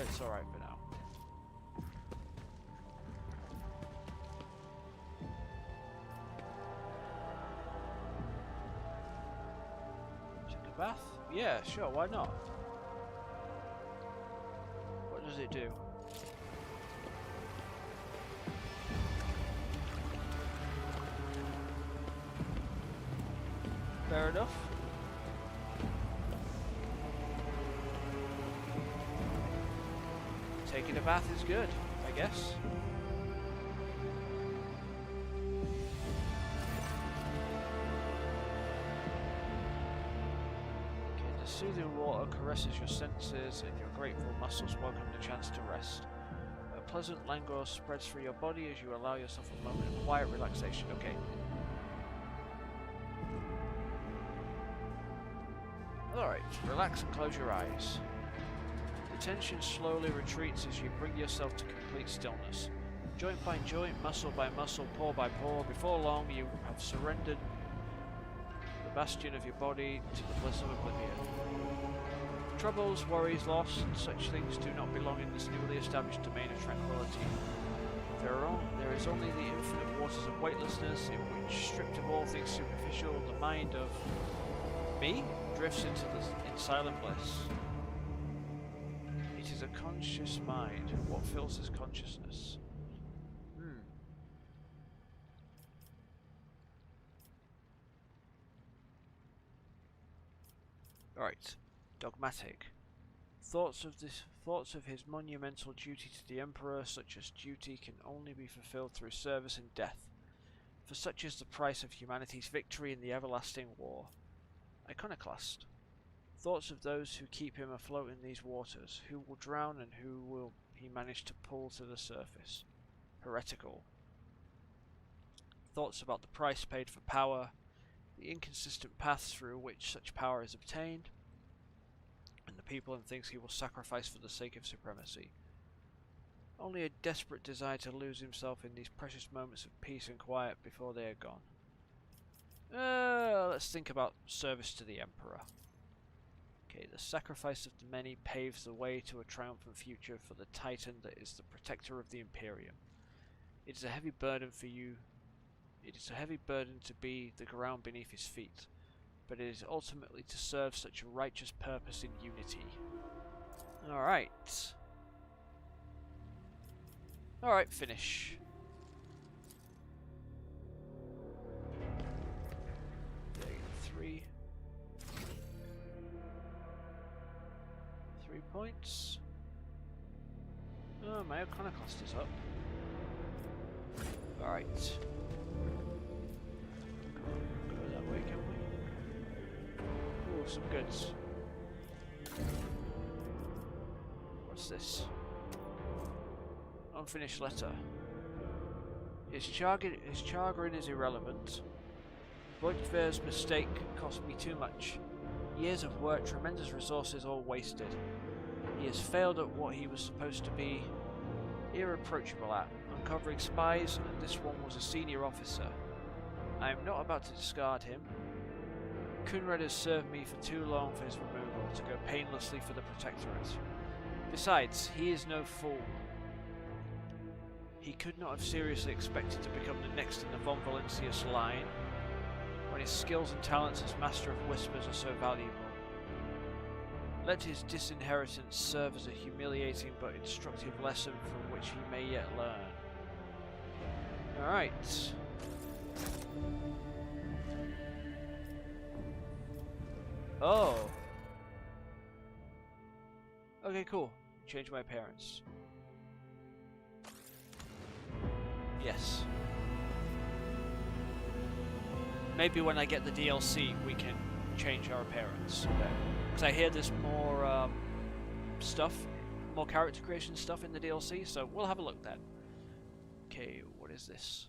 It's alright for now. Take a bath? Yeah, sure, why not? What does it do? Fair enough. Taking a bath is good, I guess. Okay, the soothing water caresses your senses and your grateful muscles welcome the chance to rest. A pleasant languor spreads through your body as you allow yourself a moment of quiet relaxation. Okay. Alright, relax and close your eyes. The tension slowly retreats as you bring yourself to complete stillness. Joint by joint, muscle by muscle, pore by pore, before long you have surrendered the bastion of your body to the bliss of oblivion. Troubles, worries, loss, and such things do not belong in this newly established domain of tranquility. There is only the infinite waters of weightlessness in which, stripped of all things superficial, the mind of me drifts in silent bliss. It is a conscious mind. What fills his consciousness? Alright. Dogmatic. Thoughts of his monumental duty to the Emperor, such as duty can only be fulfilled through service and death, for such is the price of humanity's victory in the everlasting war. Iconoclast. Thoughts of those who keep him afloat in these waters, who will drown and who will he manage to pull to the surface. Heretical. Thoughts about the price paid for power, the inconsistent paths through which such power is obtained, and the people and things he will sacrifice for the sake of supremacy. Only a desperate desire to lose himself in these precious moments of peace and quiet before they are gone. Let's think about service to the Emperor. Okay, the sacrifice of the many paves the way to a triumphant future for the Titan that is the protector of the Imperium. It is a heavy burden for you. It is a heavy burden to be the ground beneath his feet, but it is ultimately to serve such a righteous purpose in unity. Alright. Alright, finish. There you go, 3 points. Oh, my Iconoclast is up. Alright. Go that way, can we? Ooh, some goods. What's this? unfinished letter. His chagrin is irrelevant. Voigtver's mistake cost me too much. Years of work, tremendous resources all wasted. He has failed at what he was supposed to be irreproachable at, uncovering spies, and this one was a senior officer. I am not about to discard him. Kunrad has served me for too long for his removal, to go painlessly for the Protectorate. Besides, he is no fool. He could not have seriously expected to become the next in the von Valancius line, when his skills and talents as Master of Whispers are so valuable. Let his disinheritance serve as a humiliating but instructive lesson from which he may yet learn. Alright. Oh. Okay, cool. Change my appearance. Yes. Maybe when I get the DLC we can change our appearance. Because I hear there's more stuff, more character creation stuff in the DLC, so we'll have a look then. Okay, what is this?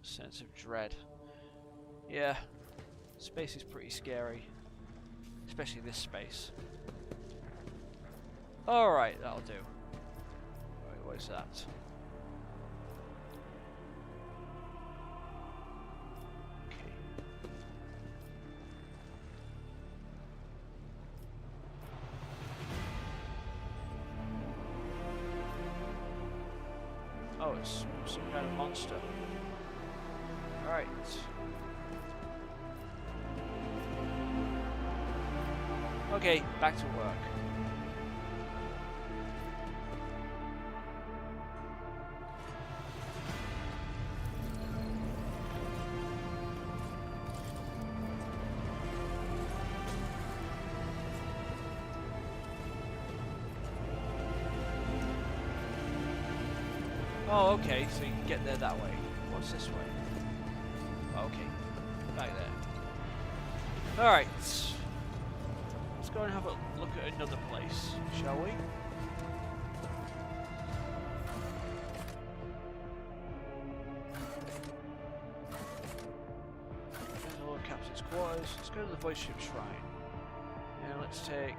Sense of dread. Yeah, space is pretty scary. Especially this space. Alright, that'll do. Right, what is that? Okay. Oh, it's some kind of monster. Alright. Okay, back to work. Oh, okay, so you can get there that way. What's this way? Okay, back there. Alright. Let's go and have a look at another place, shall we? There's the Lord Captain's quarters. Let's go to the Voice Ship Shrine. And let's take...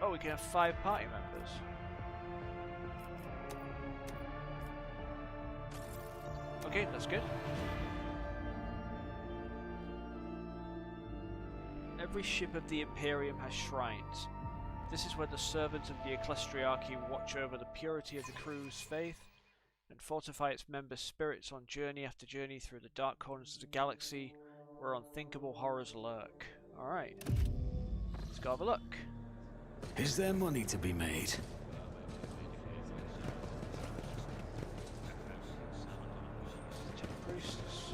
Oh, we can have 5 party members. Okay, that's good. Every ship of the Imperium has shrines. This is where the servants of the Ecclesiarchy watch over the purity of the crew's faith and fortify its members' spirits on journey after journey through the dark corners of the galaxy where unthinkable horrors lurk. Alright. Let's go have a look. Is there money to be made? Priests.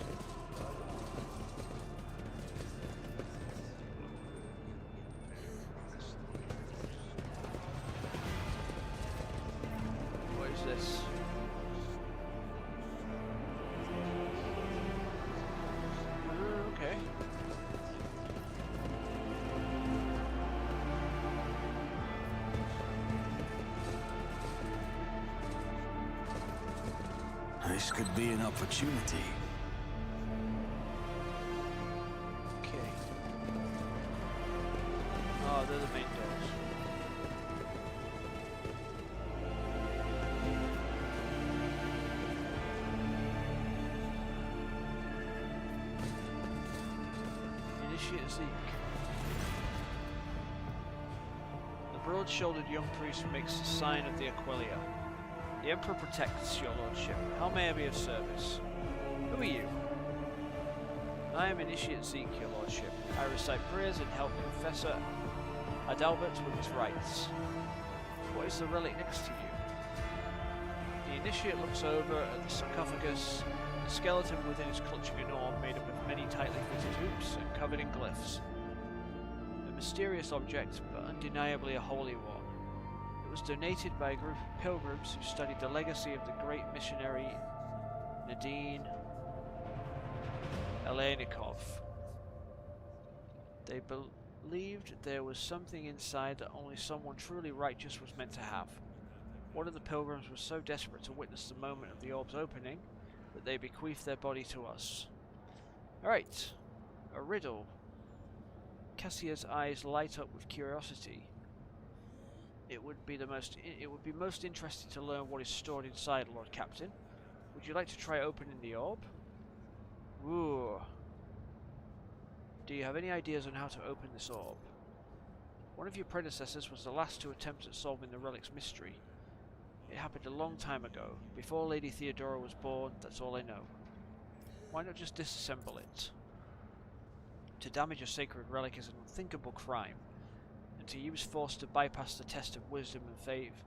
What is this? Okay. This could be an opportunity. Okay. Oh, they're the main doors. Initiate Zeke. The broad-shouldered young priest makes the sign of the Aquilia. The Emperor protects your lordship. How may I be of service? Who are you? I am Initiate Zeke, your lordship. I recite prayers and help Professor Adalbert with his rites. What is the relic next to you? The Initiate looks over at the sarcophagus, the skeleton within is clutching an orb made up of many tightly fitted hoops and covered in glyphs. A mysterious object, but undeniably a holy one. It was donated by a group of pilgrims who studied the legacy of the great missionary Nadine Elenikov. They believed there was something inside that only someone truly righteous was meant to have. One of the pilgrims was so desperate to witness the moment of the orb's opening that they bequeathed their body to us. Alright, a riddle. Cassia's eyes light up with curiosity. It would be most interesting to learn what is stored inside, Lord Captain. Would you like to try opening the orb? Ooh. Do you have any ideas on how to open this orb? One of your predecessors was the last to attempt at solving the relic's mystery. It happened a long time ago. Before Lady Theodora was born, that's all I know. Why not just disassemble it? To damage a sacred relic is an unthinkable crime, and to use force to bypass the test of wisdom and faith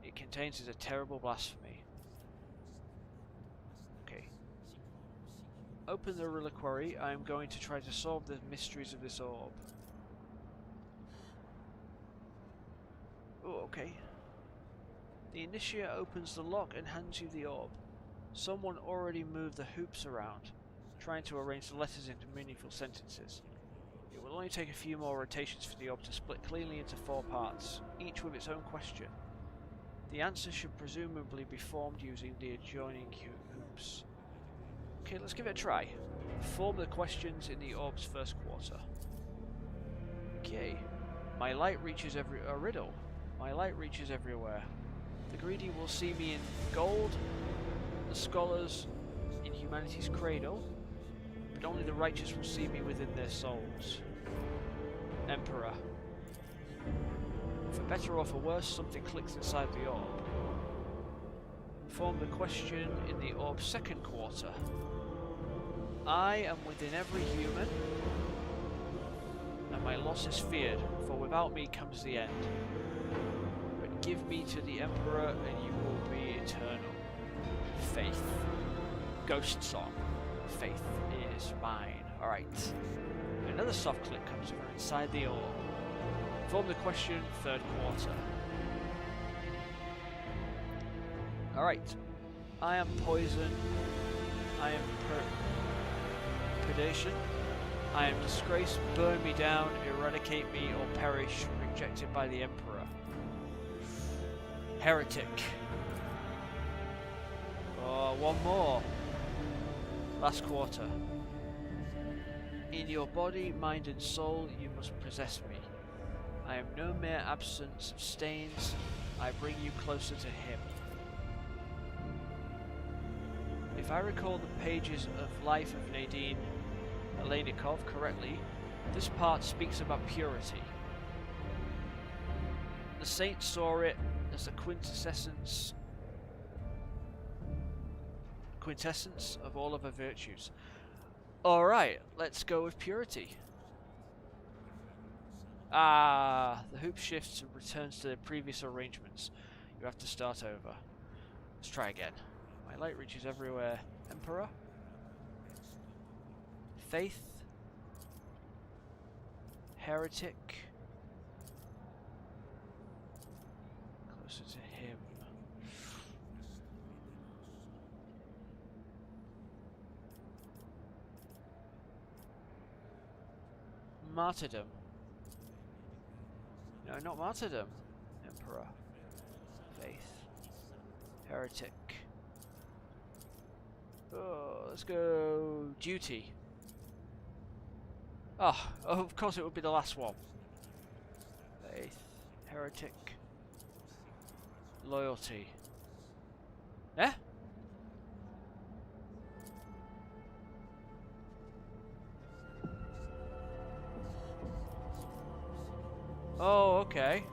it contains is a terrible blasphemy. Okay. Open the reliquary. I am going to try to solve the mysteries of this orb. Oh, okay. The initiate opens the lock and hands you the orb. Someone already moved the hoops around, trying to arrange the letters into meaningful sentences. It will only take a few more rotations for the orb to split cleanly into 4 parts, each with its own question. The answer should presumably be formed using the adjoining hoops. Okay, let's give it a try. Form the questions in the orb's first quarter. Okay. My light reaches a riddle. My light reaches everywhere. The greedy will see me in gold, the scholars in humanity's cradle, but only the righteous will see me within their souls. Emperor. For better or for worse, something clicks inside the orb. Form the question in the orb's second quarter. I am within every human, and my loss is feared, for without me comes the end. But give me to the Emperor, and you will be eternal. Faith. Ghost song. Faith is mine. Alright. Another soft click comes from inside the orb. Form the question, third quarter. Alright. I am poison. I am predation. I am disgrace. Burn me down, eradicate me, or perish, rejected by the Emperor. Heretic. Oh, one more. Last quarter. In your body, mind and soul, you must possess me. I am no mere absence of stains. I bring you closer to him. If I recall the pages of Life of Nadine Alenikov correctly, this part speaks about purity. The saint saw it as the quintessence of all of her virtues. Alright, let's go with purity. Ah, the hoop shifts and returns to their previous arrangements. You have to start over. Let's try again. My light reaches everywhere. Emperor? Faith? Heretic? Closer to him. Martyrdom. No, not martyrdom. Emperor. Faith. Heretic. Oh, let's go duty. Oh, of course it would be the last one. Faith. Heretic. Loyalty. Eh? Oh, okay.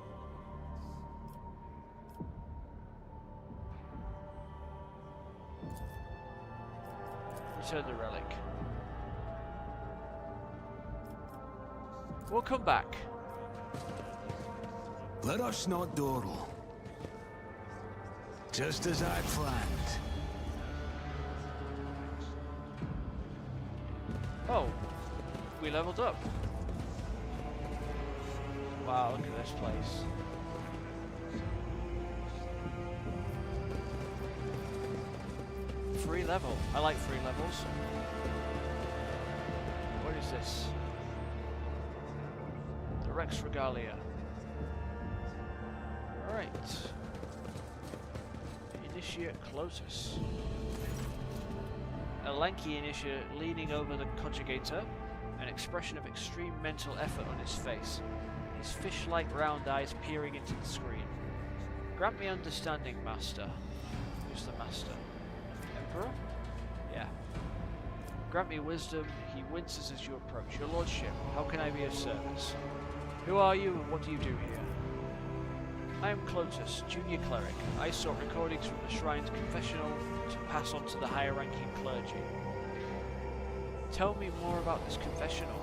Return the relic. We'll come back. Let us not dawdle. Just as I planned. Oh, we leveled up. Wow, look at this place. Free level. I like free levels. What is this? Rex Regalia. Alright. Initiate Clotus. A lanky initiate leaning over the conjugator, an expression of extreme mental effort on his face, his fish-like round eyes peering into the screen. Grant me understanding, Master. Who's the Master? Emperor? Yeah. Grant me wisdom. He winces as you approach. Your Lordship, how can I be of service? Who are you and what do you do here? I am Clotus, Junior Cleric. I sought recordings from the Shrine's confessional to pass on to the higher-ranking clergy. Tell me more about this confessional.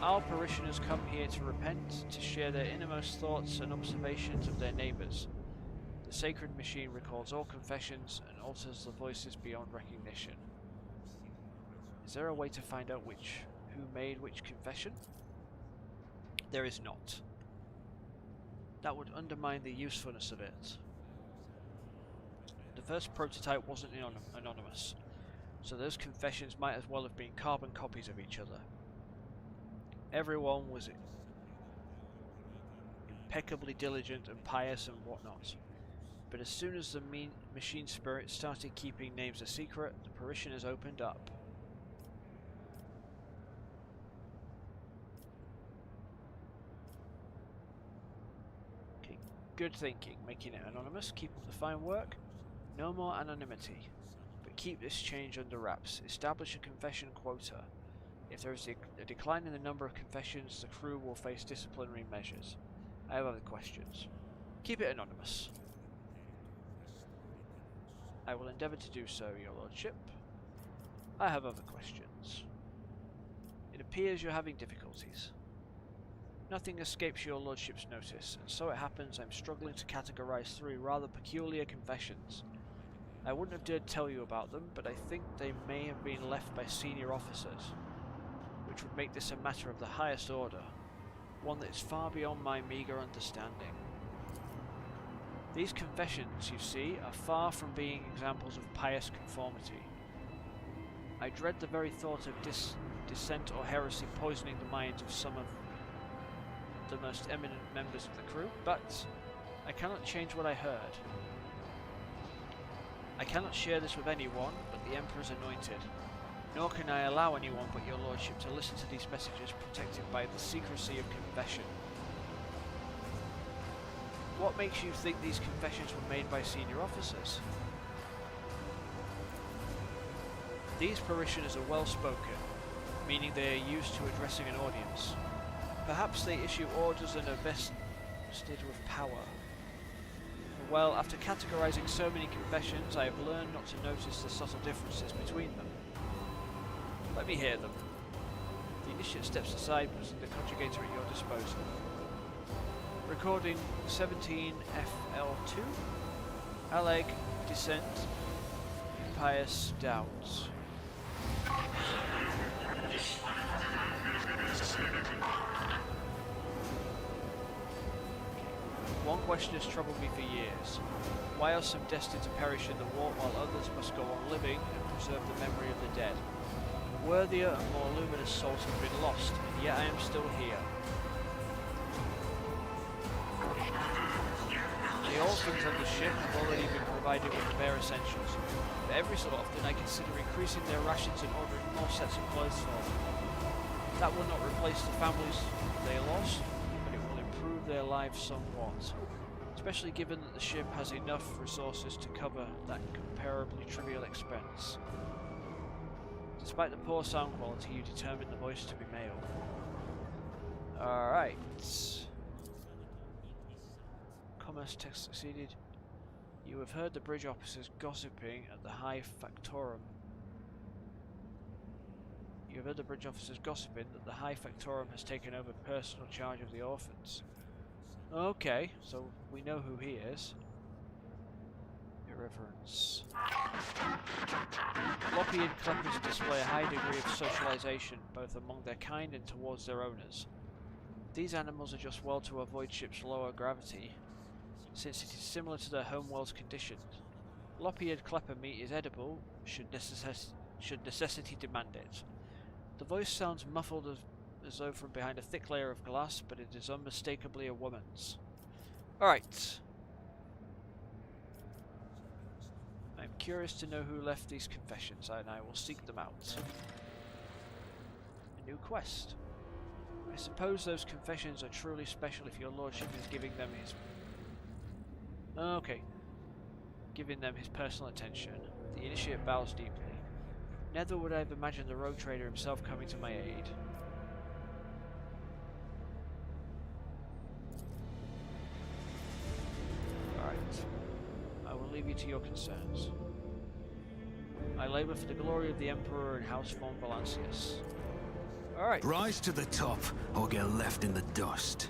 Our parishioners come here to repent, to share their innermost thoughts and observations of their neighbours. The sacred machine records all confessions and alters the voices beyond recognition. Is there a way to find out who made which confession? There is not. That would undermine the usefulness of it. The first prototype wasn't anonymous, so those confessions might as well have been carbon copies of each other. Everyone was impeccably diligent and pious and whatnot. But as soon as the machine spirit started keeping names a secret, the parishioners opened up. Okay, good thinking. Making it anonymous. Keep up the fine work. No more anonymity. But keep this change under wraps. Establish a confession quota. If there is a decline in the number of confessions, the crew will face disciplinary measures. I have other questions. Keep it anonymous. I will endeavour to do so, Your Lordship. I have other questions. It appears you're having difficulties. Nothing escapes Your Lordship's notice, and so it happens I'm struggling to categorise 3 rather peculiar confessions. I wouldn't have dared tell you about them, but I think they may have been left by senior officers, which would make this a matter of the highest order, one that is far beyond my meagre understanding. These confessions, you see, are far from being examples of pious conformity. I dread the very thought of dissent or heresy poisoning the minds of some of the most eminent members of the crew, but I cannot change what I heard. I cannot share this with anyone but the Emperor's anointed, nor can I allow anyone but Your Lordship to listen to these messages protected by the secrecy of confession. What makes you think these confessions were made by senior officers? These parishioners are well-spoken, meaning they are used to addressing an audience. Perhaps they issue orders and are vested with power. Well, after categorizing so many confessions, I have learned not to notice the subtle differences between them. Let me hear them. The initiate steps aside, putting the conjugator at your disposal. Recording 17 FL2. Alleg, Dissent, Pious Doubts. One question has troubled me for years. Why are some destined to perish in the war while others must go on living and preserve the memory of the dead? Worthier and more luminous souls have been lost, and yet I am still here. The orphans on the ship have already been provided with the bare essentials, but every so often I consider increasing their rations and ordering more sets of clothes for them. That will not replace the families they lost, but it will improve their lives somewhat, especially given that the ship has enough resources to cover that comparably trivial expense. Despite the poor sound quality, you determined the voice to be male. Alright. Commerce text succeeded. You have heard the bridge officers gossiping at the High Factorum. You have heard the bridge officers gossiping that the High Factorum has taken over personal charge of the orphans. Okay, so we know who he is. Irreverence. Loppy and Kleppers display a high degree of socialization, both among their kind and towards their owners. These animals adjust well to avoid ship's lower gravity, since it is similar to their homeworld's condition. Lop-eared Klepper meat is edible, should necessity demand it. The voice sounds muffled as though from behind a thick layer of glass, but it is unmistakably a woman's. Alright. I'm curious to know who left these confessions, and I will seek them out. A new quest. I suppose those confessions are truly special if your lordship is giving them his... Okay. Giving them his personal attention. The initiate bows deeply. Never would I have imagined the rogue trader himself coming to my aid. Alright. I will leave you to your concerns. I labor for the glory of the Emperor and House von Valancius. Alright. Rise to the top, or get left in the dust.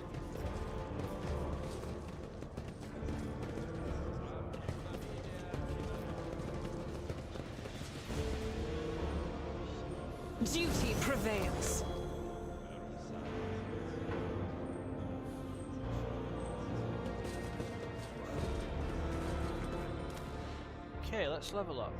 Duty prevails. Okay, let's level up.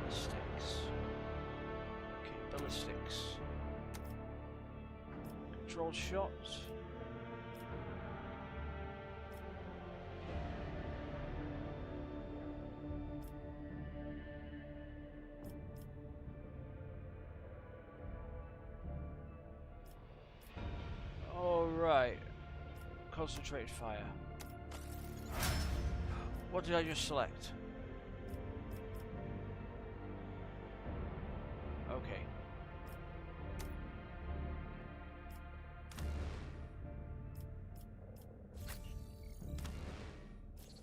Ballistics. Okay, ballistics. Controlled shots. Alright. Concentrated fire. What did I just select? Okay.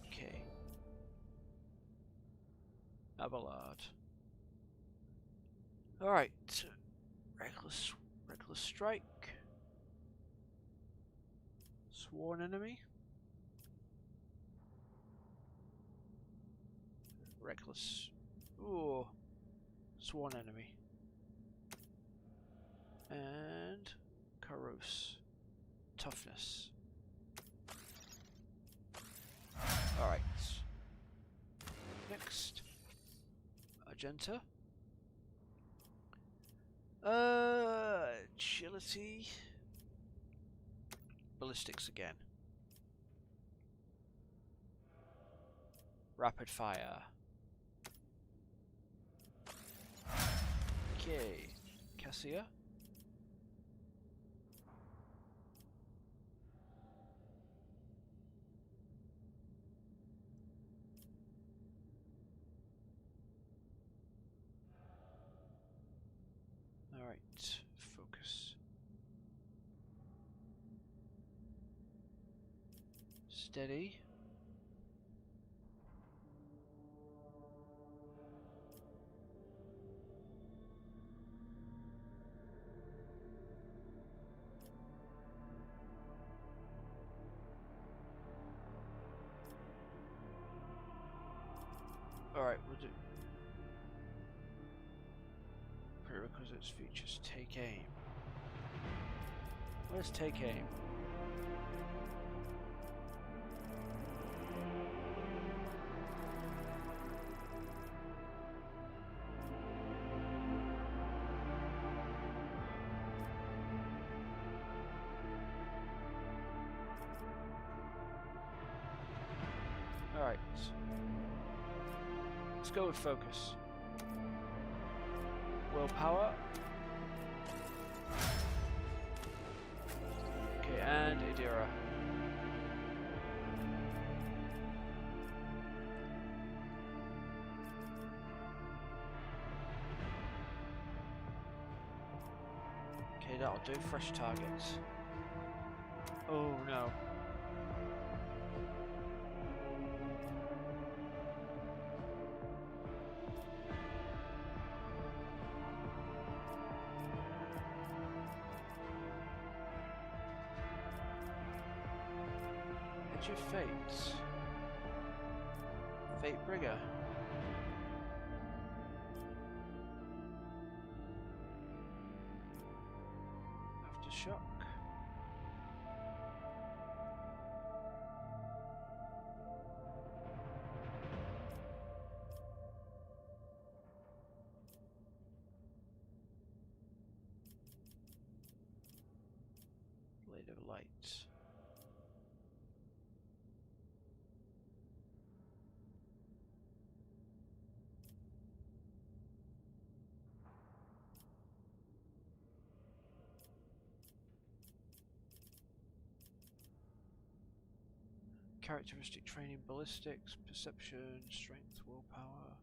Okay. Abelard. Alright. Reckless strike. Sworn enemy. Reckless. Ooh. Sworn enemy. And Karos. Toughness. Alright. Next. Magenta. Agility. Ballistics again. Rapid fire. Okay. Cassia. Alright, focus. Steady. Alright, we'll do prerequisites, features, take aim. Where's take aim? Alright. Let's go with focus. Willpower. Okay, and Idira. Okay, that'll do. Fresh targets. Oh no. Edge of Fates. Fate Brigger. Bit of light. Characteristic training, ballistics, perception, strength, willpower.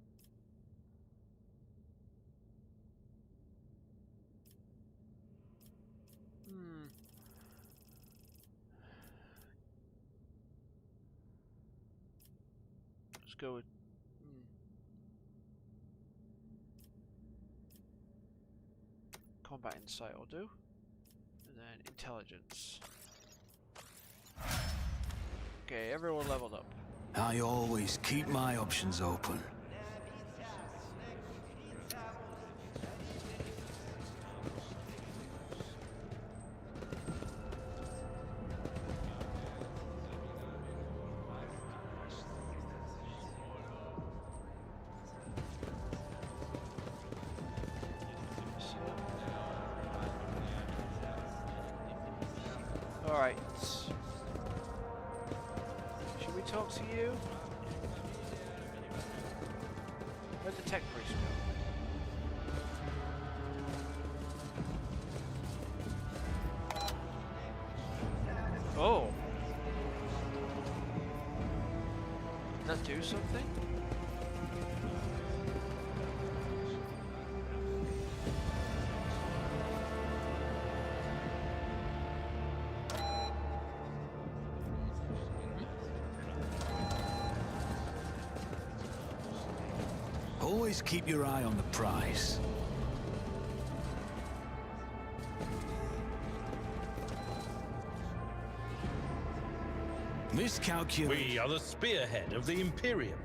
Let's go with combat insight will do. And then intelligence. Okay, everyone leveled up. I always keep my options open. Alright. Should we talk to you? Where'd the tech priest go? Oh! Did that do something? Always keep your eye on the prize. Miscalculate. We are the spearhead of the Imperium.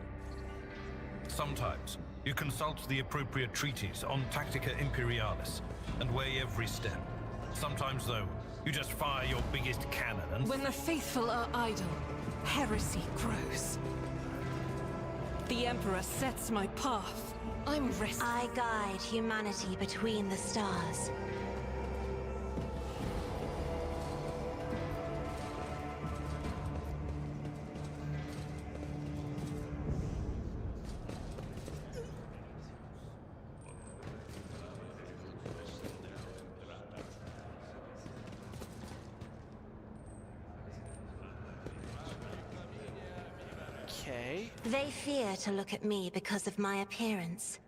Sometimes you consult the appropriate treaties on Tactica Imperialis and weigh every step. Sometimes, though, you just fire your biggest cannon and... When the faithful are idle, heresy grows. The Emperor sets my path. I'm restless. I guide humanity between the stars. Okay. They fear to look at me because of my appearance.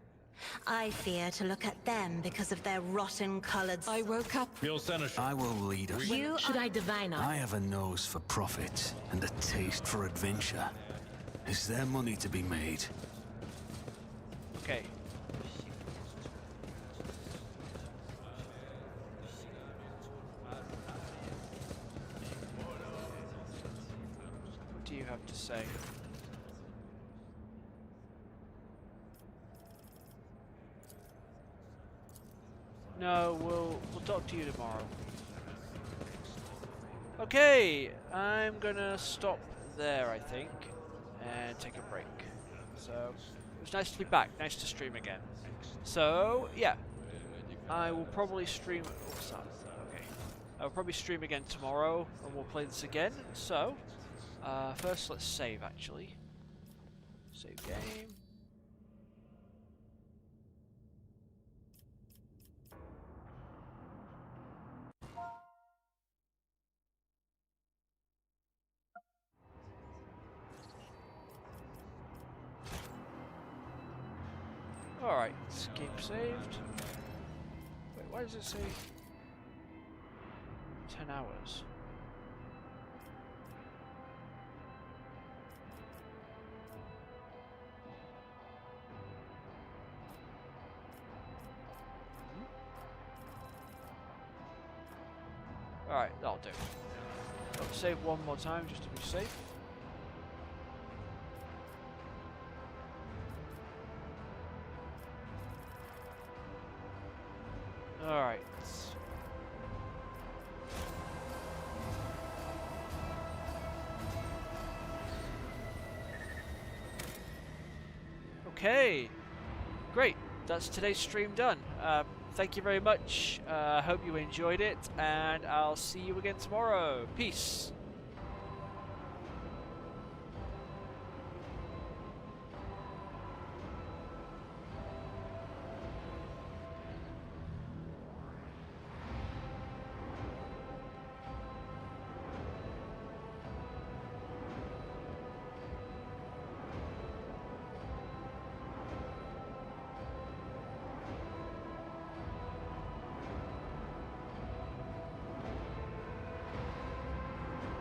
I fear to look at them because of their rotten-colored... I woke up. Your senator. I will lead us. Should I divine I have a nose for profit and a taste for adventure. Is there money to be made? Okay. What do you have to say? No, we'll talk to you tomorrow. Okay, I'm gonna stop there, I think, and take a break. So, it was nice to be back, nice to stream again. So, yeah, I will probably stream... What's that? Okay. I'll probably stream again tomorrow, and we'll play this again. So, first let's save, actually. Save game. Alright, game saved. Wait, why does it say 10 hours? Alright, that'll do. I'll save one more time just to be safe. Alright. Okay. Great. That's today's stream done. thank you very much. Hope you enjoyed it, and I'll see you again tomorrow. Peace.